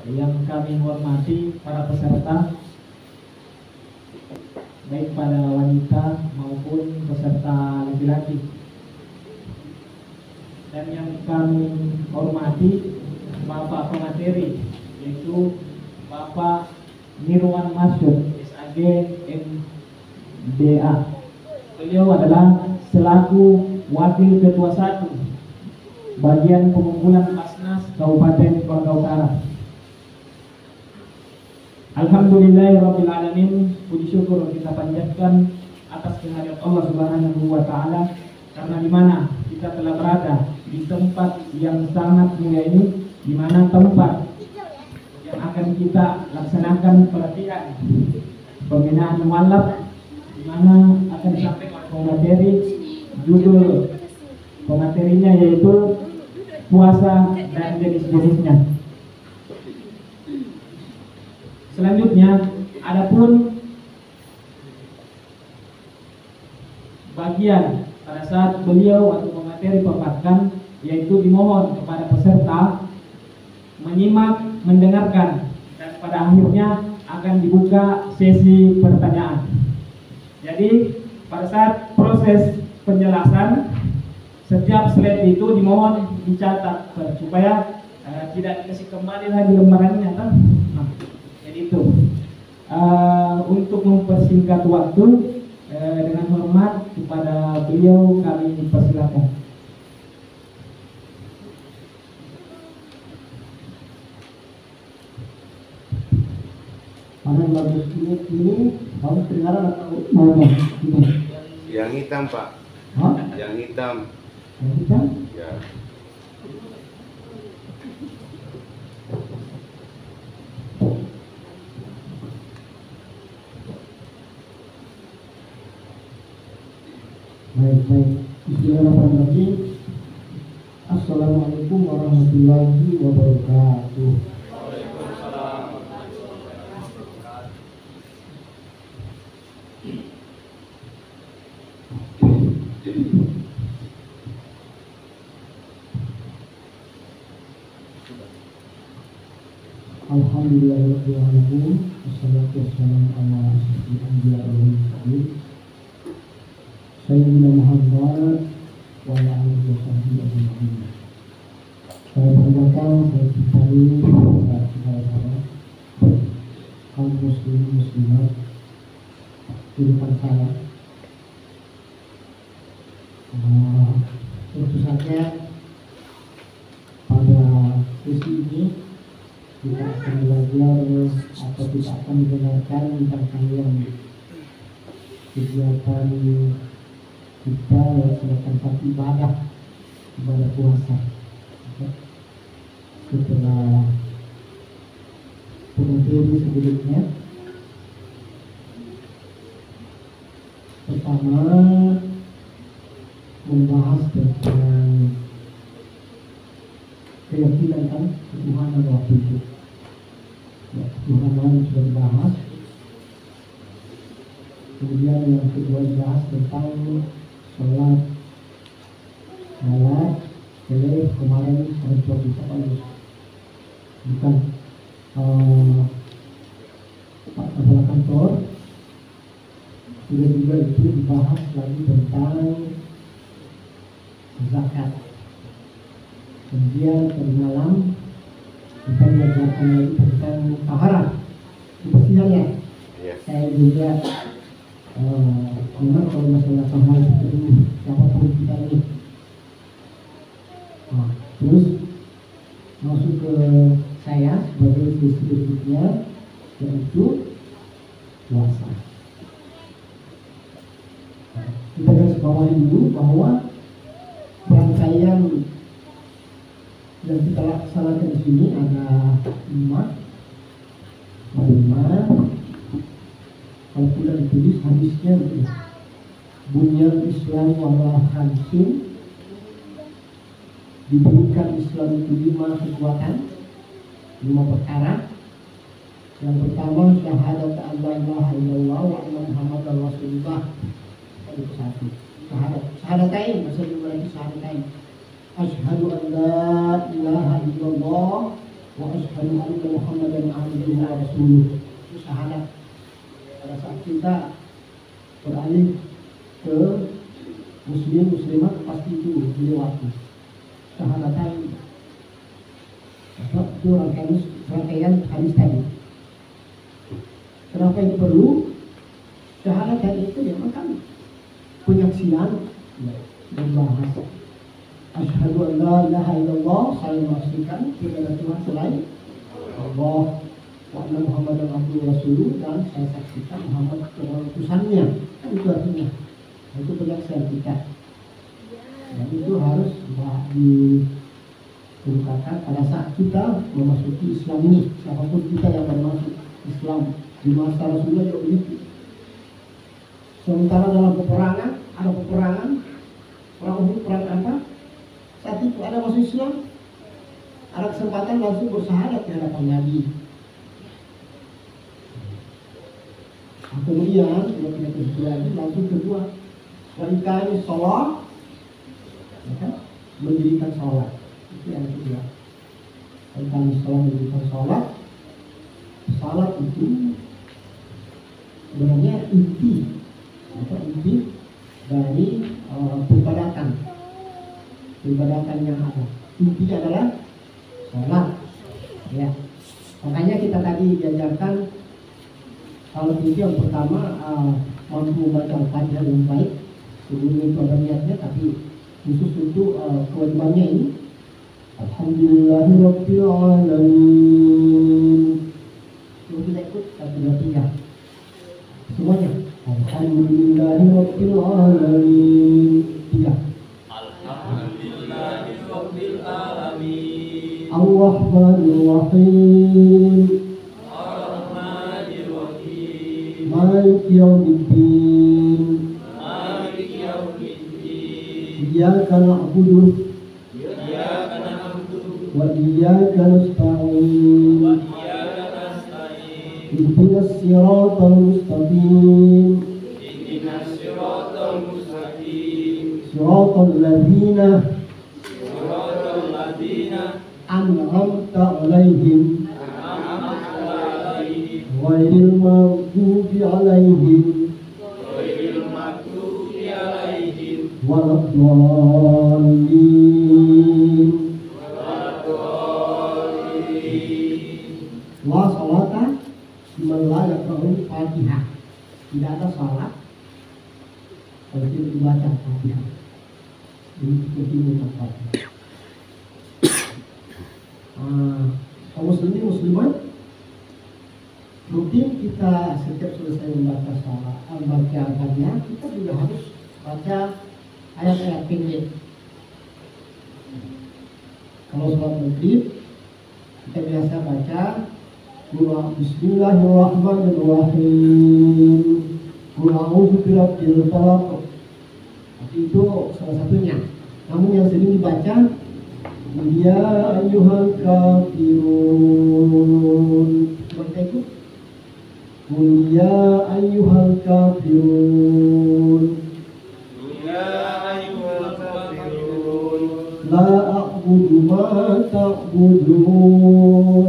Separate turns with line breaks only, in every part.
Yang kami hormati para peserta, baik pada wanita maupun peserta laki-laki. Dan yang kami hormati Bapak Pemateri, yaitu Bapak Nirwan Masyud, SAG MDA. Beliau adalah selaku Wakil Ketua 1 Bagian Pengumpulan Basnas Kabupaten Kolaka Utara. Alhamdulillahirrabbilalamin, puji syukur kita panjatkan atas kehadirat Allah Subhanahu wa Ta'ala, karena di mana kita telah berada di tempat yang sangat mulia ini, di mana tempat yang akan kita laksanakan pelatihan pembinaan mualaf, di mana akan disampaikan pemateri. Judul pematerinya yaitu puasa dan jenis-jenisnya. Selanjutnya, adapun bagian pada saat beliau atau pemateri paparkan, yaitu dimohon kepada peserta menyimak, mendengarkan, dan pada akhirnya akan dibuka sesi pertanyaan. Jadi pada saat proses penjelasan, setiap slide itu dimohon dicatat supaya tidak dikasih kembali lagi lembarannya. Nah, jadi itu untuk mempersingkat waktu, dengan hormat kepada beliau kami persilakan. Mana yang bagus ini harus kedengaran atau mau ini?
Yang hitam, Pak.
Hah?
Yang hitam.
Yang hitam?
Ya.
Baik. Bismillahirrahmanirrahim. Assalamualaikum warahmatullahi wabarakatuh. Alhamdulillahirrahmanirrahim. Wassalatu wassalamu ala asyrofil anbiya'i wal mursalin Sayyidina Muhammad wa ala alihi wa sahbihi ajma'in. Saya banggakan, saya cintai saudara-saudara kaum muslim muslimat di depan saya. Tentu saja pada sesi ini kita akan belajar atau kita akan mendengarkan tentang yang kegiatan kita melaksanakan satu ibadah puasa. Setelah pemateri sebelumnya, pertama membahas tentang keyakinan kan ketuhanan waktu itu. Ya, ketuhanan sudah dibahas. Kemudian yang kedua dibahas tentang sholat kemarin ada bisa bukan Pak Kepala Kantor sudah juga itu dibahas lagi tentang zakat. Kemudian tadi malam kita belajarkan lagi tentang taharah. Kebersihannya. Saya juga memang kalau masalah taharah itu siapapun kita ini. Terus masuk ke saya sebagai sesi berikutnya, yaitu puasa. Kita garis bawahi dulu bahwa rangkaian yang kita laksanakan di sini ada 5. Kalau sudah ditulis hadisnya begini: Bunyal Islam wala khamsin, diberikan Islam itu 5 kekuatan, 5 perkara. Yang pertama syahadat an la ilaha illallah wa anna muhammadar rasulullah. Itu satu. Syahadatain, maksudnya berarti syahadatain. Asyhadu an la ilaha illallah
wa asyhadu anna Muhammadan abduhu wa rasuluh. Itu syahadat. Pada saat kita beralih ke muslim muslimat pasti itu dilewati syahadatain. Itu rangkaian hadis tadi. Kenapa itu perlu? Syahadat tadi itu ya kan penyaksian dan bahasa. Asyhadu an la ilaha illallah, saya memastikan tidak ada Tuhan selain Allah, wa anna Muhammadan abduhu rasuluh, dan saya saksikan Muhammad adalah utusannya. Kan itu artinya. Itu penyaksian kita. Dan itu harus dikemukakan pada saat kita memasuki Islam ini. Siapapun kita yang baru masuk Islam di masa Rasulullah juga begitu. Sementara dalam peperangan, ada peperangan, perang Uhud, perang apa? Saat itu ada masuk Islam, ada kesempatan langsung bersyahadat di hadapan Nabi. Kemudian kalau kita lagi langsung kedua, ini sholat, ya, mendirikan sholat. Itu yang kedua. Kami sholat, mendirikan sholat. Sholat itu sebenarnya inti dari peribadatan yang ada. Intinya adalah sholat. Ya. Makanya kita tadi diajarkan kalau itu yang pertama mampu membaca Al-Fatihah dengan baik. Sebelum itu ada niatnya, tapi khusus untuk kewajibannya ini. Alhamdulillahirabbil alamin. Kita ikut 1, 2, 3 semuanya. Alhamdulillahirabbil alamin. 3.
Alhamdulillahirabbil alamin.
Ar-Rahmanir Rahim.
Ar-Rahmanir Rahim.
Maliki yaumiddin.
Maliki yaumiddin.
Iyyaka na'budu
Iyyaka na'budu
wa iyyaka nasta'in.
wa iyyaka nasta'in.
Ihdinas siratal mustaqim.
Ihdinas siratal mustaqim.
Siratal ladzina
Siratal ladzina
an'amta 'alaihim
an'amta 'alaihim
ghairil maghdubi 'alaihim
ghairil maghdubi 'alaihim
waladdallin.
waladdallin.
La salata liman la yaqra'ul Fatihah. Tidak ada salat kalau tidak dibaca Fatihah. Ini kepentingan Fatihah. Kaum muslimin muslimat, rutin kita setiap selesai membaca salat, membaca Al-Fatihah, kita juga harus baca ayat-ayat pendek. Kalau sholat maghrib, kita biasa baca Bismillahirrahmanirrahim. Qul a'udzu birabbil falaq. Itu salah satunya. Namun yang sering dibaca Ya ayyuhal kafirun. Baca itu Qul ya ayyuhal kafirun.
Ya ayyuhal kafirun.
La a'budu ma ta'budun.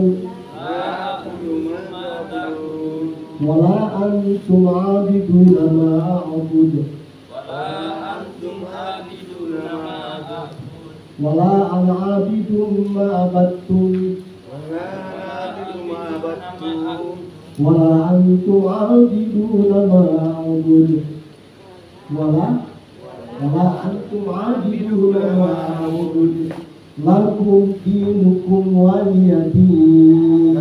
La a'budu ma ta'budun.
Wala antum 'abiduna ma a'budu.
Wala antum 'abiduna ma a'budu.
Wala ana 'abidun ma abattum.
Wala na'budu ma abattum.
Wala antum 'abiduna ma a'budu. Wala antum 'abiduna ma a'budu. Lakum dinukum waliyadin.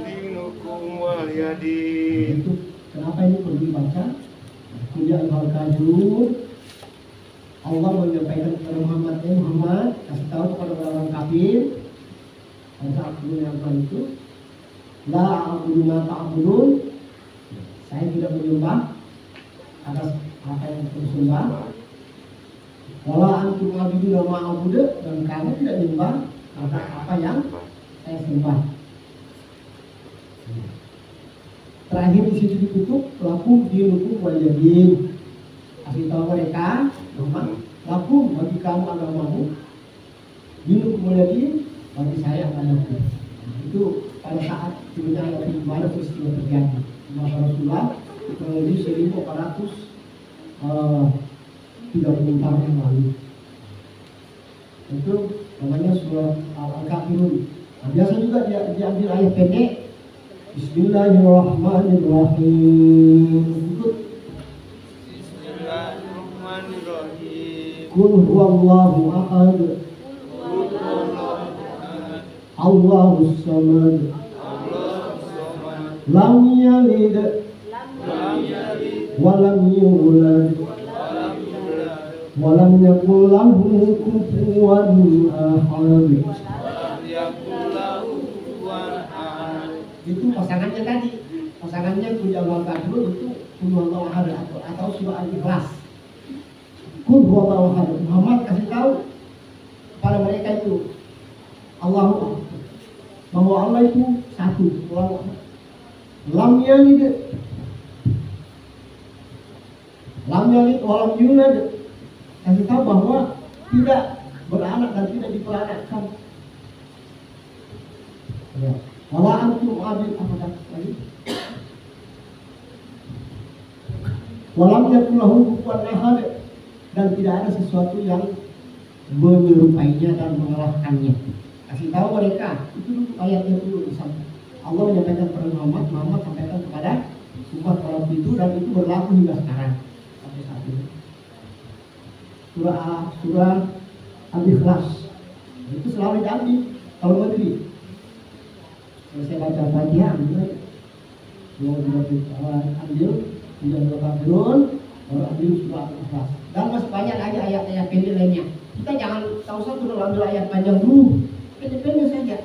Dinukum waliyadin.
Itu kenapa ini perlu dibaca? Kuliah al-kafirun. Allah menyampaikan kepada Muhammad, Muhammad kasih tahu kepada orang kafir pada saat menyampaikan itu, la a'budu ma ta'budun. Saya tidak menyembah atas apa yang disembah. Wala antum a'buduna ma a'budu, dan kamu tidak menyembah atas apa yang saya sembah. Terakhir di situ ditutup lakum dinukum waliyadin. Kasih tahu mereka, lakum bagi kamu agamamu, dinukum waliyadin, bagi saya agamaku. Itu pada saat turunnya ayat ini baru peristiwa terjadi di masa Rasulullah kurang lebih 1430 tahun yang lalu. Itu namanya surah Al-Kafirun. Nah, biasa juga diambil ayat pendek. Bismillahirrahmanirrahim. Ikut.
Bismillahirrahmanirrahim.
Qul huwallahu ahad. Allahus samad. Lam yalid wa lam yulad wa lam yakul lahu kufuwan ahad. Itu pasangannya tadi. Pasangannya Qul huwallahu ahad itu Qul huwallahu ahad atau surah Al-Ikhlas. Qul huwallahu ahad. Muhammad kasih tahu pada mereka itu Allahu bahwa Allah itu satu. Lam yalid wa lam yulad. Kasih tahu bahwa tidak beranak dan tidak diperanakkan. Ya. Wala antum abid apa lagi? Walam yakul lahu kufuwan ahad, dan tidak ada sesuatu yang menyerupainya dan mengalahkannya. Kasih tahu mereka, itu dulu ayatnya dulu. Allah menyampaikan kepada Muhammad sampaikan kepada umat orang itu, dan itu berlaku hingga sekarang sampai saat ini. Surah Al-Ikhlas itu selalu diambil kalau negeri. Kalau saya baca Fatihah, ambil sudah Kafirun, baru ambil surah Al-Ikhlas. Dan masih banyak lagi ayat-ayat pendek lainnya. Kita jangan tahu satu dulu ambil ayat panjang dulu, pendek-pendek saja.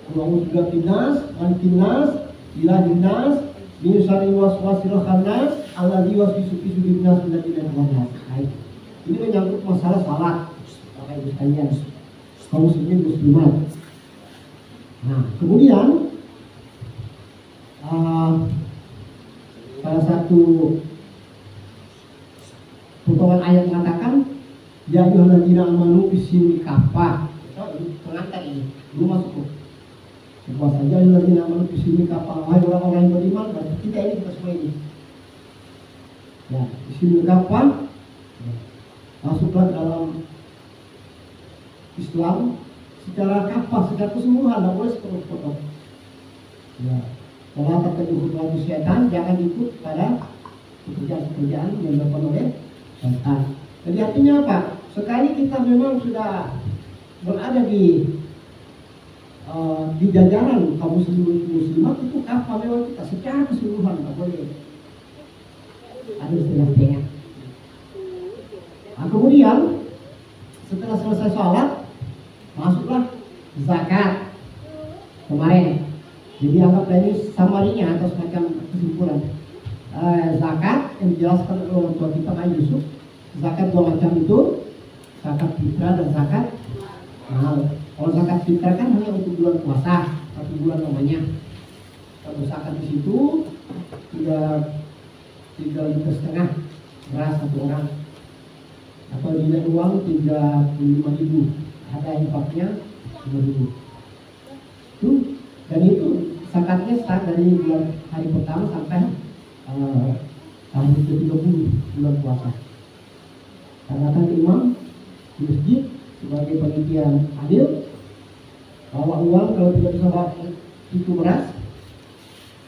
Allahumma juga tinas, malikinas, ilahinas, min syarri waswasil khannas, alladzi yuwaswisu fi sudurin nas min al-nas. Ini menyangkut masalah salat, Bapak Ibu sekalian, kaum muslimin muslimat. Nah, kemudian salah satu potongan ayat mengatakan ya ayyuhalladzina amanu bisyirri kafah. Pengantar ini belum masuk. Bahwa saja ayyuhalladzina amanu bisyirri kafah. Wahai orang-orang yang beriman, berarti kita semua ini. Ya, bisyirri kafah masuklah dalam Islam secara kafah, secara keseluruhan, tidak boleh sepotong-sepotong. Ya, kalau terjadi hukuman syaitan, jangan ikut pada pekerjaan-pekerjaan yang dilakukan oleh syaitan. Jadi artinya apa? Sekali kita memang sudah berada di jajaran kaum muslimat, itu kafah memang kita secara keseluruhan, tidak boleh ada setengah-setengah. Nah, kemudian setelah selesai sholat, masuklah zakat kemarin. Jadi anggaplah ini samarinya atau semacam kesimpulan. Zakat yang dijelaskan oleh orang tua kita Nabi Yusuf. Zakat dua macam itu, zakat fitrah dan zakat mahal. Kalau zakat fitrah kan hanya untuk bulan puasa, 1 bulan namanya. Kalau zakat di situ 3,5 liter beras satu orang, atau nilai uang 35.000. Ada infaknya 5.000. Dan itu zakatnya start dari hari pertama sampai hari ke-30 bulan puasa. Katakan imam di masjid sebagai panitia adil, bawa uang kalau tidak bisa bawa itu beras.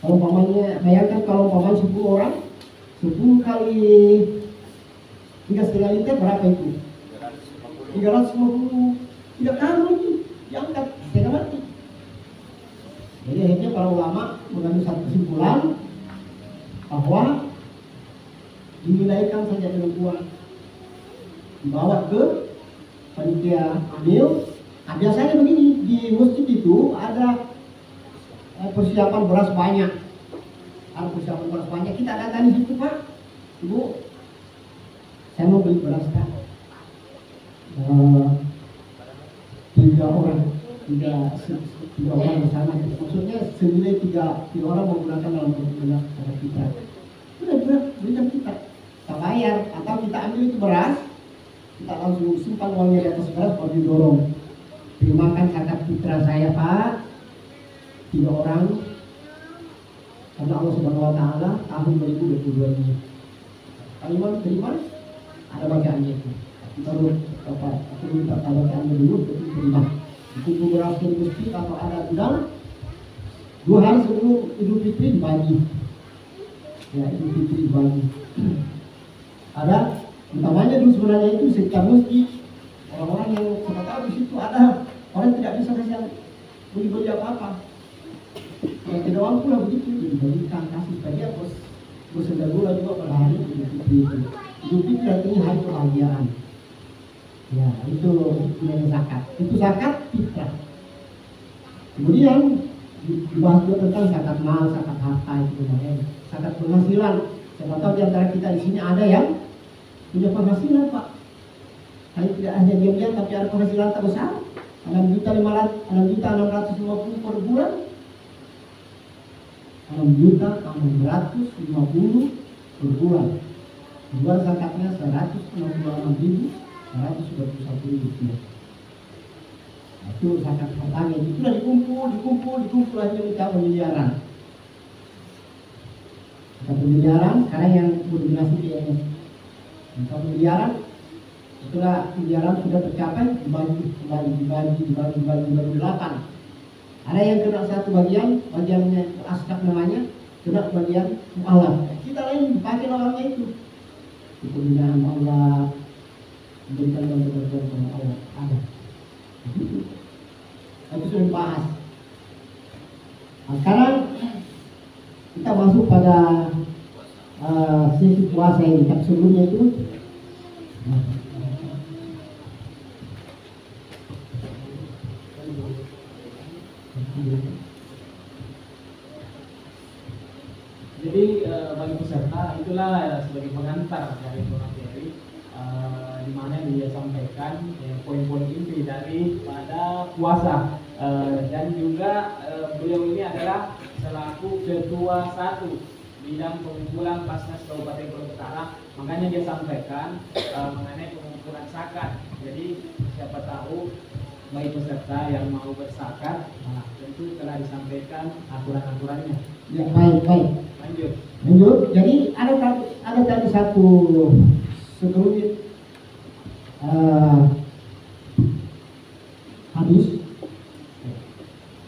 Kalau pamannya, bayangkan kalau paman 10 orang, 10 kali 3,5 liter berapa itu? 350. Tidak tahu itu, diangkat setengah mati. Jadi akhirnya para ulama mengambil satu kesimpulan bahwa dinilaikan saja dengan uang, dibawa ke panitia adil. Nah, biasanya begini, di masjid itu ada persiapan beras banyak. Ada persiapan beras banyak. Kita datang di situ, Pak, Ibu, saya mau beli beras, Kak. 3 orang di sana. Maksudnya senilai 3 orang menggunakan dalam beras kita. Sudah berikan kita bayar, atau kita ambil itu beras, kita langsung simpan uangnya di atas beras baru didorong. terimakan zakat fitrah saya Pak, 3 orang, karena Allah Subhanahu Wa Taala tahun 2022 ini. Pak Imam terima? Ada bacaannya itu. Baru aku minta bacaannya dulu, jadi terima. Itu beberapa masjid atau ada udang 2 hari sebelum Idul Fitri dibagi. Ya, Idul Fitri dibagi. Ada utamanya dulu sebenarnya itu setiap masjid orang-orang yang siapa tahu di situ ada orang tidak bisa kasih beli apa-apa. Yang tidak mampu lah begitu, dibagikan kasih saja bos bersendagula juga pada hari Idul Fitri itu. Idul Fitri artinya hari kebahagiaan. Ya, itu zakat. Itu zakat fitrah. Kemudian dibahas juga tentang zakat mal, zakat harta itu kemarin. Zakat penghasilan. Siapa tahu di antara kita di sini ada yang punya penghasilan Pak. Hanya tidak hanya diam-diam tapi ada penghasilan tak besar. 6.650 per bulan. 6.650 per bulan. Bulan zakatnya 166.121 rupiah. Itu zakat hartanya. Itu sudah dikumpul hanya minta miliaran. Satu miliaran sekarang yang berdonasi PNS. 1 miliaran, setelah miliaran sudah tercapai dibagi 8. Ada yang kena satu bagiannya asnaf namanya, kena bagian mu'alaf. Kita lain dipakai orangnya itu. Pembinaan Allah, memberikan bantuan kepada Allah ada. Itu sudah dibahas. Nah, sekarang kita masuk pada sesi puasa ini. Tapi sebelumnya itu
jadi bagi peserta itulah sebagai pengantar dari materi di mana dia sampaikan poin-poin inti dari pada puasa dan juga beliau ini adalah selaku ketua 1 bidang pengumpulan Basnas Kabupaten Pulau Utara, makanya dia sampaikan mengenai pengumpulan zakat. Jadi siapa tahu bagi peserta yang mau berzakat, nah, tentu telah disampaikan aturan-aturannya.
ya, baik. Lanjut. Jadi ada tadi satu sekelumit hadis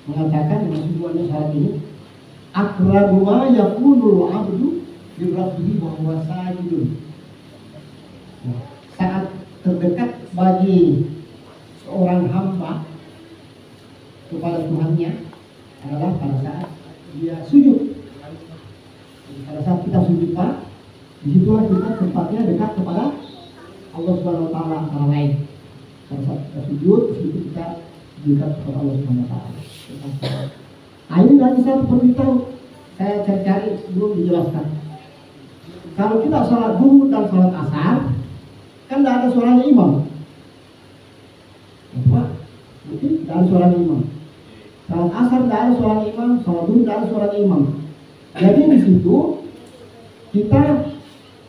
mengatakan dengan tujuannya saat ini akrabu ma yakunul abdu bi rabbihi wa huwa sajidun. Saat terdekat bagi seorang hamba kepada Tuhannya adalah pada saat dia sujud. Pada saat kita sujud Pak, disitulah kita tempatnya dekat kepada Allah Subhanahu Wa Taala antara lain. Pada saat kita sujud, disitu kita dekat kepada Allah Subhanahu Wa Taala. Nah, ini lagi satu perlu saya cari sebelum dijelaskan. Kalau kita sholat zuhur dan sholat asar, kan tidak ada suaranya imam. Apa? Mungkin tidak ada suaranya imam. Sholat asar tidak ada suaranya imam, sholat zuhur tidak ada suaranya imam. Jadi di situ kita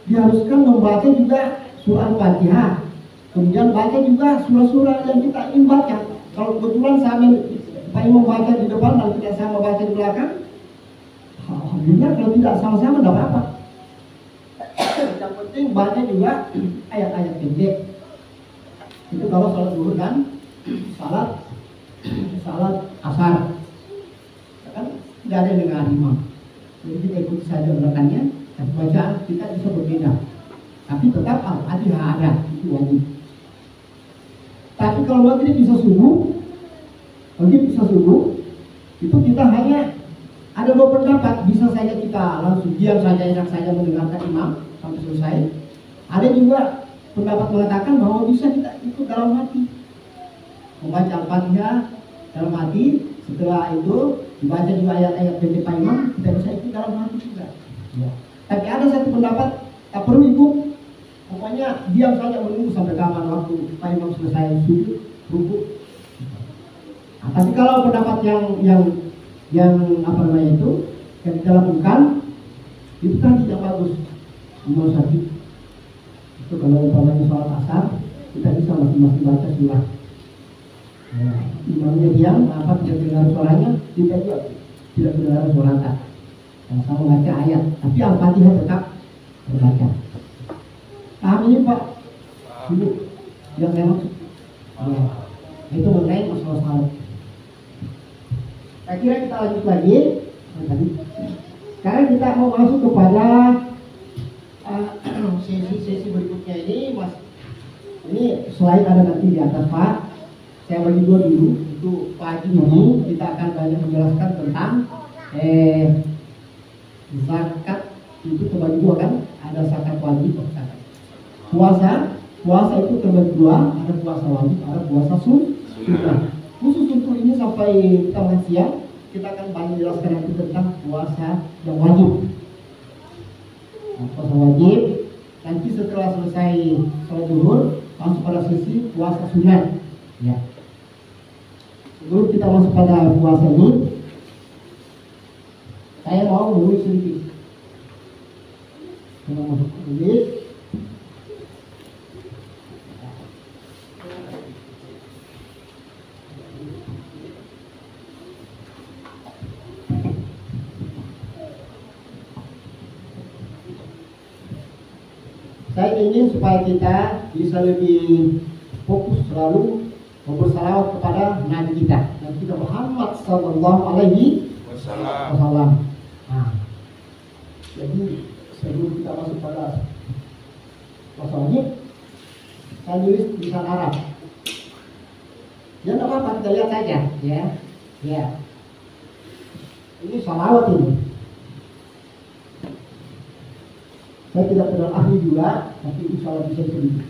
diharuskan membaca juga surah Al-Fatihah. Kemudian baca juga surah-surah yang kita ingin baca. Kalau kebetulan sama Pak Imam baca di depan dan tidak sama baca di belakang, alhamdulillah. Kalau tidak sama-sama tidak apa-apa. Yang penting baca juga ayat-ayat pendek. Itu kalau salat zuhur dan salat asar. Kan tidak ada yang dengar imam. Jadi kita ikuti saja gerakannya. Dan bacaan kita bisa berbeda. Tapi tetap Al-Fatihah ada, itu wajib. Tapi kalau maghrib bisa subuh, itu kita hanya ada 2 pendapat. Bisa saja kita langsung diam saja, enak saja mendengarkan imam sampai selesai. Ada juga pendapat mengatakan bahwa bisa kita ikut dalam hati, membaca Al-Fatihah dalam hati. Setelah itu dibaca juga ayat-ayat pendek Pak Imam, kita bisa ikut dalam hati juga. Ya. Tapi ada satu pendapat tak perlu ikut, pokoknya diam saja menunggu sampai kapan waktu Pak Imam selesai sujud, rukuk. Nah, tapi kalau pendapat yang apa namanya itu yang kita lakukan itu kan tidak bagus. Nomor 1 itu kalau umpamanya soal asar kita bisa masing-masing baca surah. Nah, imamnya diam, apa tidak dengar suaranya, kita juga tidak dengar suara tak. Sama baca ayat, tapi Al-Fatihah tetap terbaca. Paham ini Pak? Ibu, yang saya maksud. Ya, itu mengenai masalah salat. Saya kira kita lanjut lagi. Sekarang kita mau masuk kepada sesi-sesi berikutnya ini, Mas. Ini slide ada nanti di atas Pak. Saya bagi dua dulu. Itu pagi ini kita akan banyak menjelaskan tentang zakat. Itu terbagi dua kan? Ada zakat wajib, zakat. Puasa itu terbagi dua. Ada puasa wajib, ada puasa sunnah. Khusus untuk ini sampai tengah siang kita akan banyak menjelaskan nanti tentang puasa yang wajib. Nah, puasa wajib. Nanti setelah selesai sholat zuhur masuk pada sesi puasa sunat. Ya. Sebelum kita masuk pada puasa ini, saya mau menulis sedikit. Kita masuk menulis. Saya ingin supaya kita bisa lebih fokus selalu bersalawat kepada Nabi kita Muhammad Sallallahu Alaihi Wasallam. Nah, jadi sebelum kita masuk pada puasa wajib, saya tulis tulisan Arab. Ya tidak apa-apa, kita lihat saja, ya. Ini salawat ini. Saya tidak kenal ahli juga, tapi insya Allah bisa sedikit.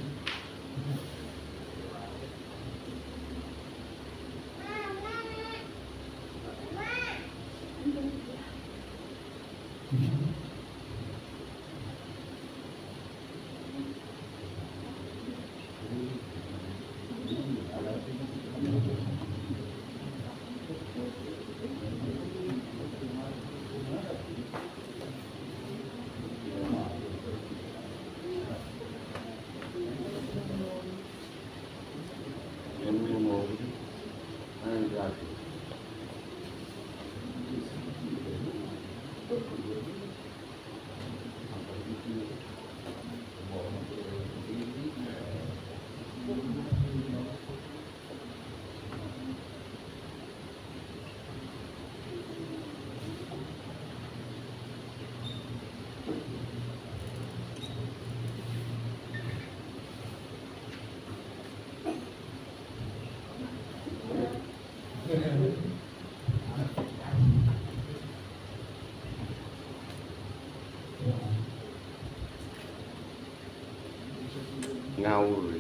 Ngawur.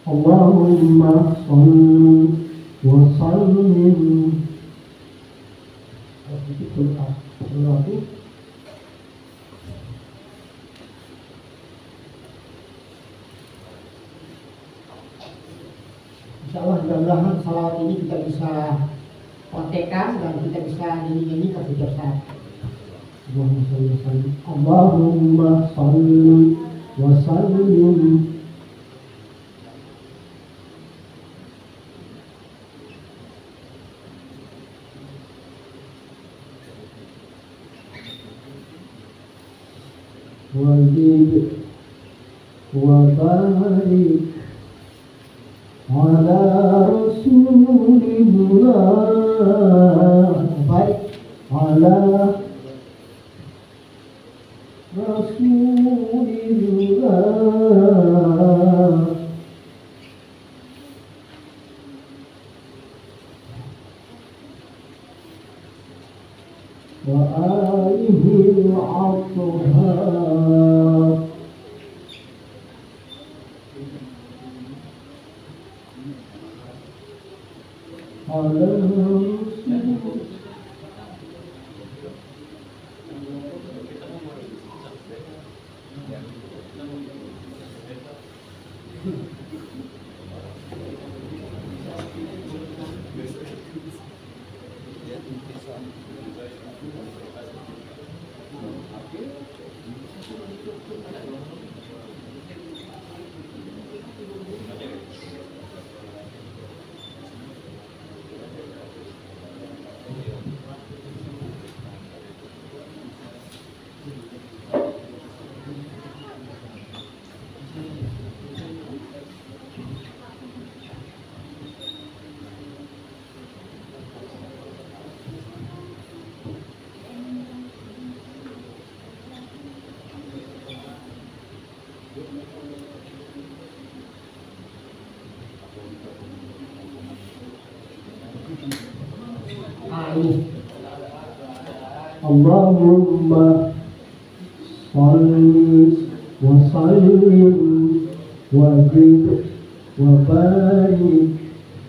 Allahumma sholli wa sallim. Insyaallah mudah-mudahan salawat ini kita bisa praktekkan dan kita bisa nyanyi-nyanyi ke setiap saat. Allahumma sholli wa sallim. Wajib wa barik ala Rasulillah. Baik ala Rasulillah. Wa alihi al-athhar. Ala Rasul. Allahumma salli wa sallim wa zid wa barik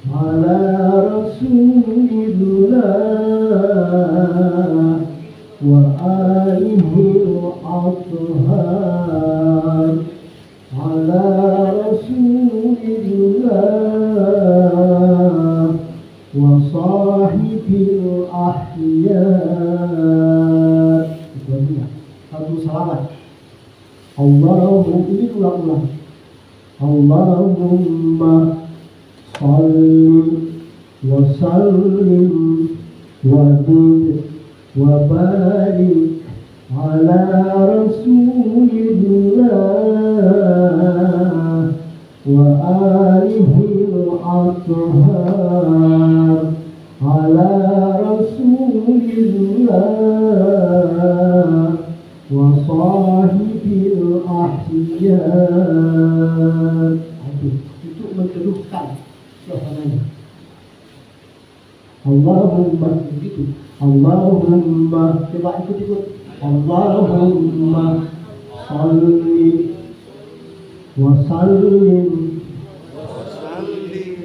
ala Rasulillah wa alihi al-athhar ala Rasulillah wa sahibil ahyar. Itu artinya satu salawat. Allahumma, ini ulang-ulang. Allahumma salli wa sallim wa zid wa barik ala Rasulillah wa alihi al-athhar ala Rasulillah wa sahibil ahyar. Itu menteduhkan suasananya. Allahumma, begitu. Allahumma, coba ikut-ikut. Allahumma salli wa sallim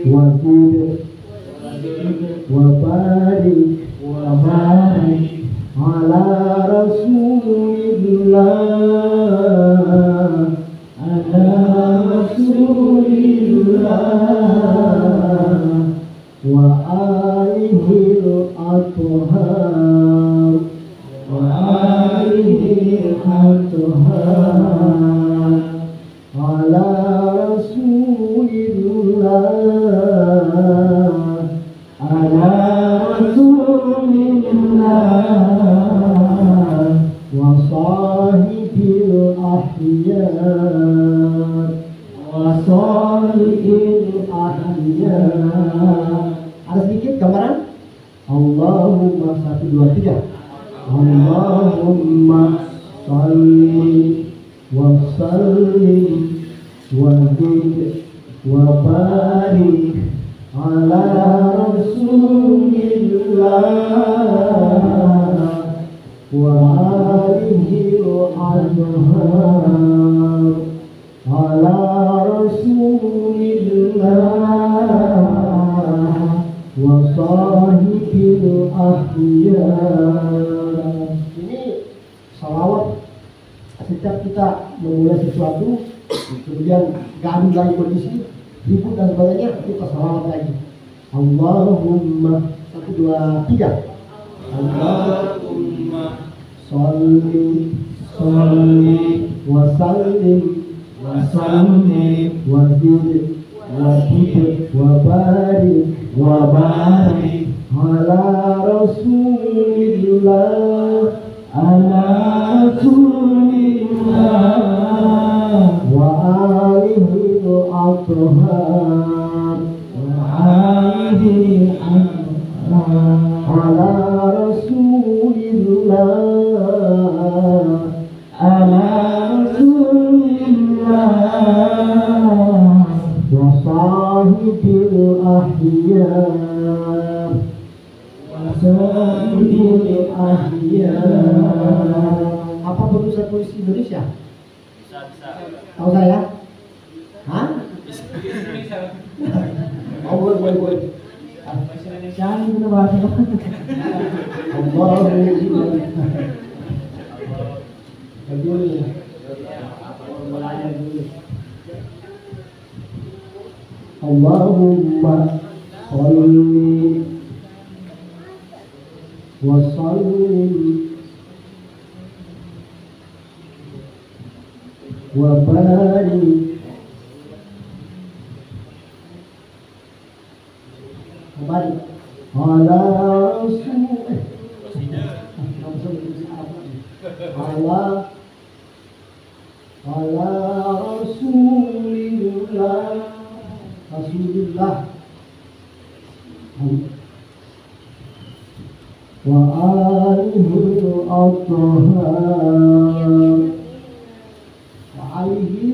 wa zid wa barik ala Rasulillah wa alihi al-athhar ala Rasulillah wa sahibil ahyar. Ada sedikit gambaran? Allahumma 1, 2, 3. Allahumma salli wa sallim wa zid wa barik ala Rasulillah wa alihi al-athhar ala Rasulillah wa sahibil ahyar. Ini salawat setiap kita memulai sesuatu, kemudian gaduh lagi kondisi, ribut dan sebagainya, kita salawat lagi. Allahumma 1, 2, 3. Allahumma salli wa sallim wa zid wa barik ala Rasulillah wa alihi al-athhar ala Rasulillah wa sahibil ahyar. Apa berusaha tulis Indonesia? Tahu saya? Hah? Oh, boleh.
Bahasa Indonesia itu bahasa
Allahumma salli wa sallim wa barik ala Rasulillah wa alihi al-athhar wa alihi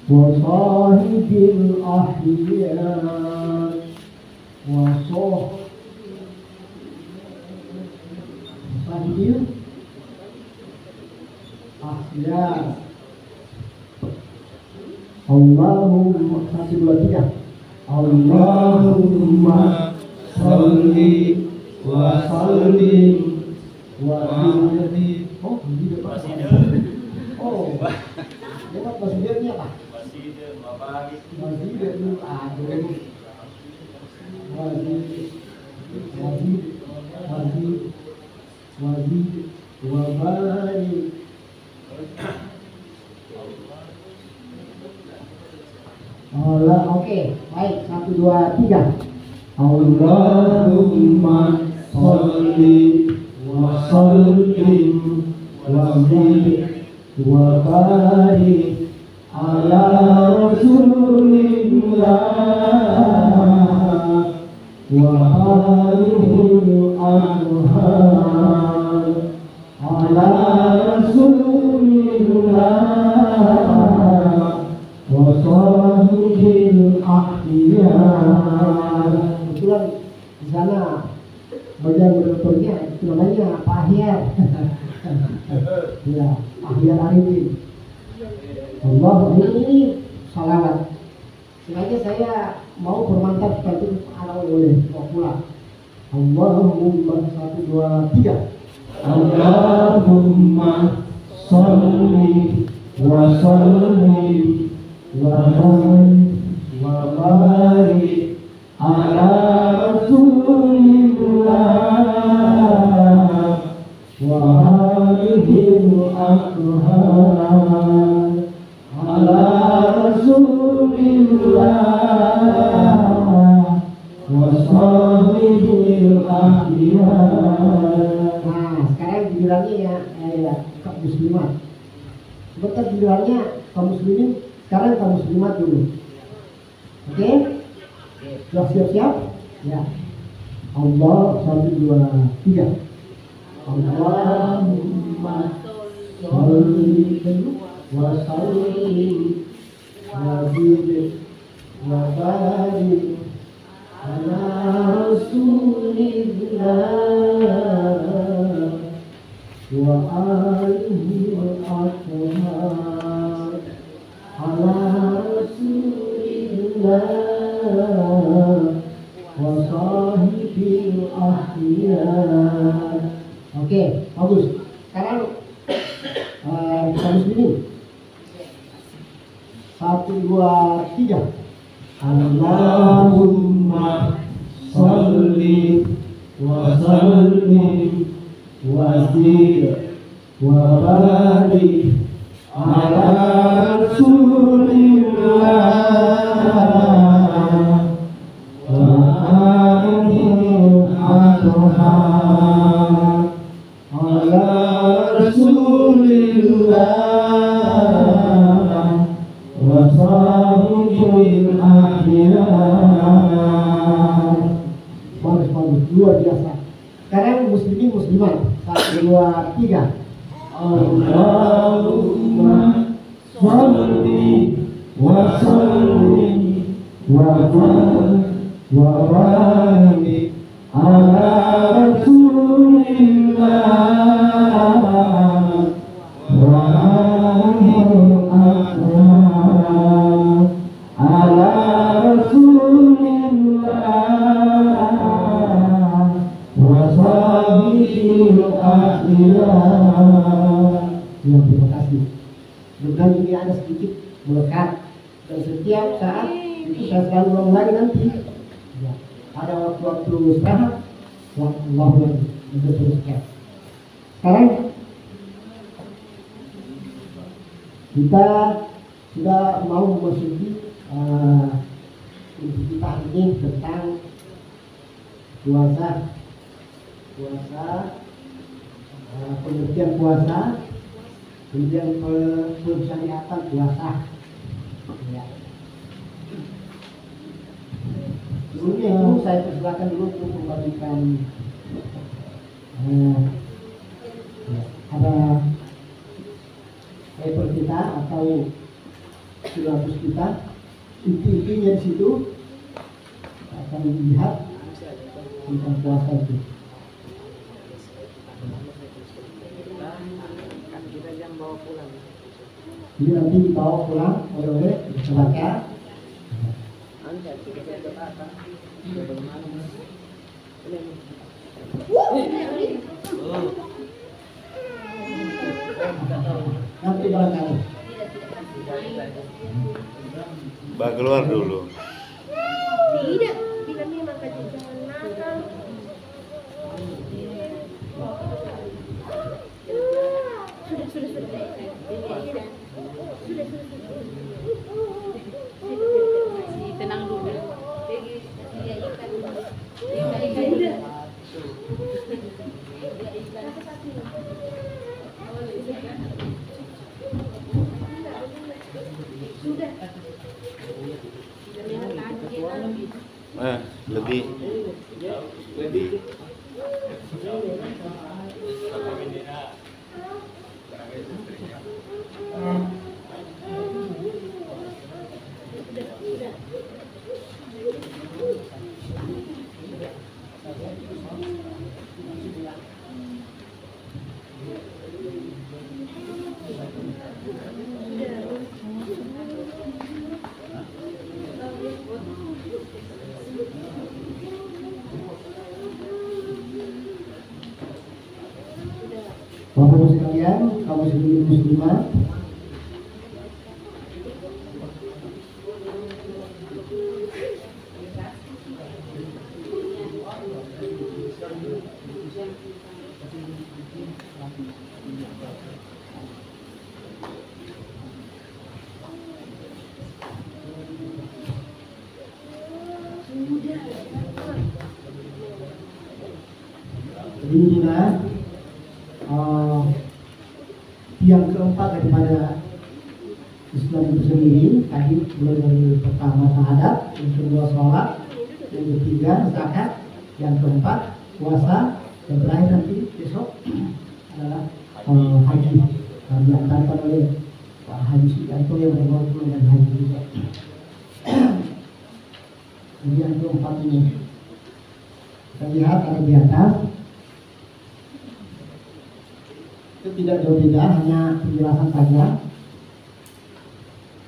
وصاحب الأحياء صاحب الأحياء. Allahumma 1 2 3. Allahumma sholli wa sallim wa barik. Oh, ini oh, dapat maksudnya apa? Masjid dulu aduh. Wajib wa barik. Allah, oke, baik, 1 2 3. Allahumma sholli wa sallim wa barik ala Rasulillah wa alihil anhar ala Rasulillah wa sahihil akhiyar. Kebetulan di sana bagian moderatornya itu namanya Pak Ahyar. Ya, Ahyar Arifin. Allah, ini salawat. Sengaja saya mau bermantap seperti anak oleh mau pulang. Allahumma 1 2 3. Allahumma sholli wa sallim wa barik ala Rasulillah wa alihil anhar ala Rasulillah wa sahihil akhiyar. Nah, sekarang gilirannya ya kaum muslimat. Sebentar gilirannya kaum muslimin, sekarang kaum muslimat dulu. Oke? Sudah siap-siap? Ya. Allah 1 2 3. Allahumma sholli wa sallim wa barik ala Rasulillah wa alihi al-athhar ala Rasulillah wa sahibil ahyar. Oke, bagus. Sekarang kita muslimin 1 2 3. Allahumma sholli wa sallim wa barik ala Rasulillah wa alihil anhar ala Rasulillah wa sahihil akhiyar. Bagus, luar biasa. Sekarang muslimin muslimat 1 2 3. Allahumma sholli wa sallim wa barik ala Rasulillah wa alihil anhar ala Rasulillah wa sahihil akhiyar. Ya, terima kasih. Mudah-mudahan ini ada sedikit melekat dan setiap saat itu saya selalu ulang lagi nanti. Ya, ada waktu-waktu istirahat, Allah lagi untuk teruskan. Sekarang kita sudah mau memasuki kita ini tentang puasa, pengertian puasa, kemudian pensyariatan puasa. Ya. Sebelumnya itu saya persilakan dulu untuk membagikan ada paper kita atau silabus kita, inti-intinya di situ kita akan lihat tentang puasa itu. Jadi nanti dibawa pulang oleh baca. Nanti barangkali.
Mbak keluar dulu.
Tidak, bila memang kata jangan nakal. Tenang dulu. Sudah.
Lebih.
Bapak Ibu sekalian, kaum muslimin muslimat, Dina yang keempat daripada Islam itu sendiri, tadi mulai dari pertama syahadat, yang kedua sholat, yang ketiga zakat, yang keempat puasa, yang terakhir nanti besok adalah haji yang diantarkan oleh Pak Haji Sugianto yang membawa pulang haji juga. Jadi yang keempat ini kita lihat ada di atas. Itu tidak jauh beda, hanya penjelasan saja.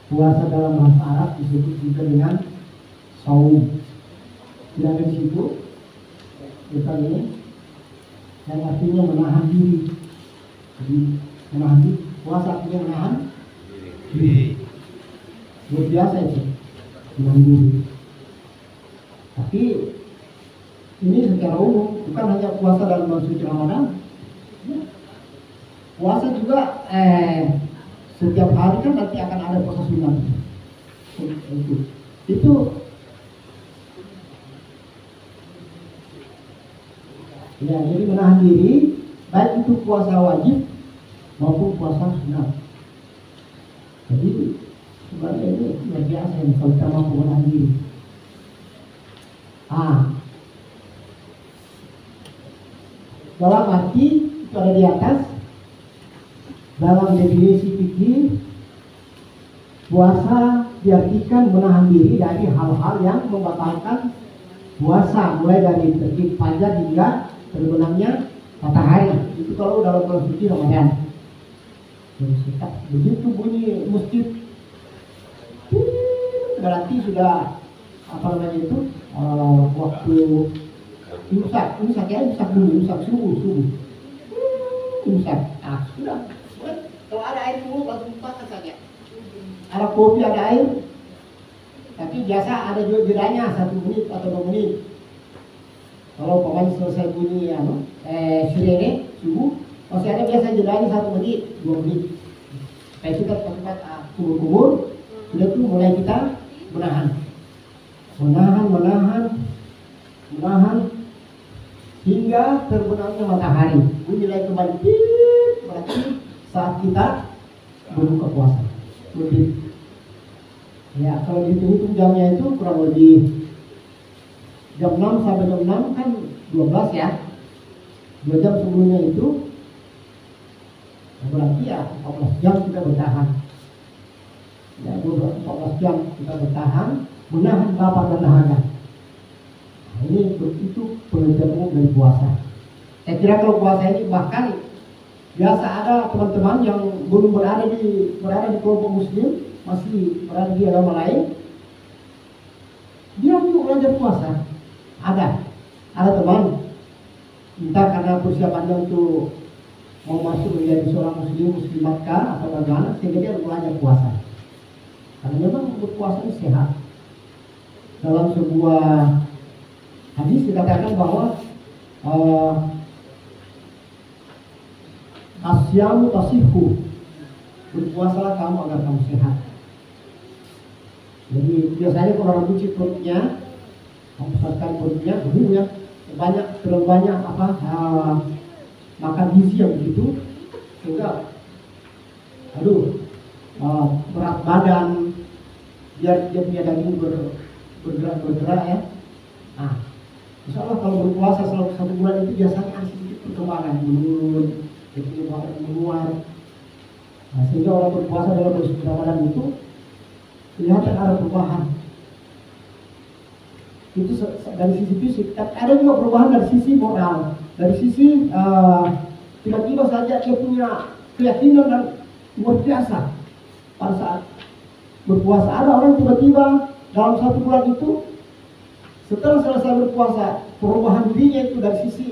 Puasa dalam bahasa Arab disebut juga dengan saum. Tidak ada di situ. Kita ini yang artinya menahan diri. Jadi menahan diri. Puasa artinya menahan diri. Luar biasa itu, menahan diri. Tapi ini secara umum, bukan hanya puasa dalam bulan suci Ramadan. Puasa juga setiap hari kan nanti akan ada puasa sunat. Itu ya, jadi menahan diri baik itu puasa wajib maupun puasa sunat. Jadi sebenarnya ini luar biasa ini kalau kita mampu menahan diri. Dalam arti itu ada di atas. Dalam definisi fikih, puasa diartikan menahan diri dari hal-hal yang membatalkan puasa, mulai dari terbit fajar hingga terbenamnya matahari. Itu kalau dalam bulan suci Ramadan. Begitu bunyi masjid, berarti sudah apa namanya itu waktu imsak dulu, imsak subuh. Imsak, sudah. Kalau ada air dulu langsung pakai saja. Ada kopi, ada air. Tapi biasa ada juga jedanya 1 menit atau 2 menit. Kalau pokoknya selesai bunyi sirene subuh, masih ada biasa jedanya 1 menit, 2 menit. Kayak kita tempat kumur-kumur, sudah tuh mulai kita menahan hingga terbenamnya matahari. Bunyi lagi kembali, berarti saat kita berbuka puasa. Lebih. Ya, kalau dihitung jamnya itu kurang lebih jam 6 sampai jam 6 kan 12 ya. 2 jam sebelumnya itu berarti ya 14 jam kita bertahan. Ya, 14 jam kita bertahan, menahan lapar dan dahaga. Nah, ini itu pengertian umum dari puasa. Saya kira kalau puasa ini bahkan biasa ada teman-teman yang belum berada di kelompok muslim, masih berada di agama lain, dia juga belajar puasa. Ada teman, entah karena persiapannya untuk mau masuk menjadi seorang muslimatkah atau bagaimana, sehingga dia belajar puasa. Karena memang berpuasa ini sehat. Dalam sebuah hadis dikatakan bahwa asyamu tasihu, berpuasalah kamu agar kamu sehat. Jadi biasanya kalau orang cuci perutnya, membesarkan perutnya, ya, terlalu banyak makan gizi yang begitu, sehingga berat badan, biar dia punya daging bergerak ya. Nah, insya Allah kalau berpuasa selama 1 bulan itu biasanya ada sedikit perkembangan menurun, jadi badan menguat. Nah, sehingga orang berpuasa dalam bulan Ramadan itu kelihatan ada perubahan. Itu dari sisi fisik, tapi ada juga perubahan dari sisi moral, dari sisi tiba-tiba saja dia punya keyakinan dan luar biasa pada saat berpuasa. Ada orang tiba-tiba dalam 1 bulan itu, setelah selesai berpuasa, perubahan dirinya itu dari sisi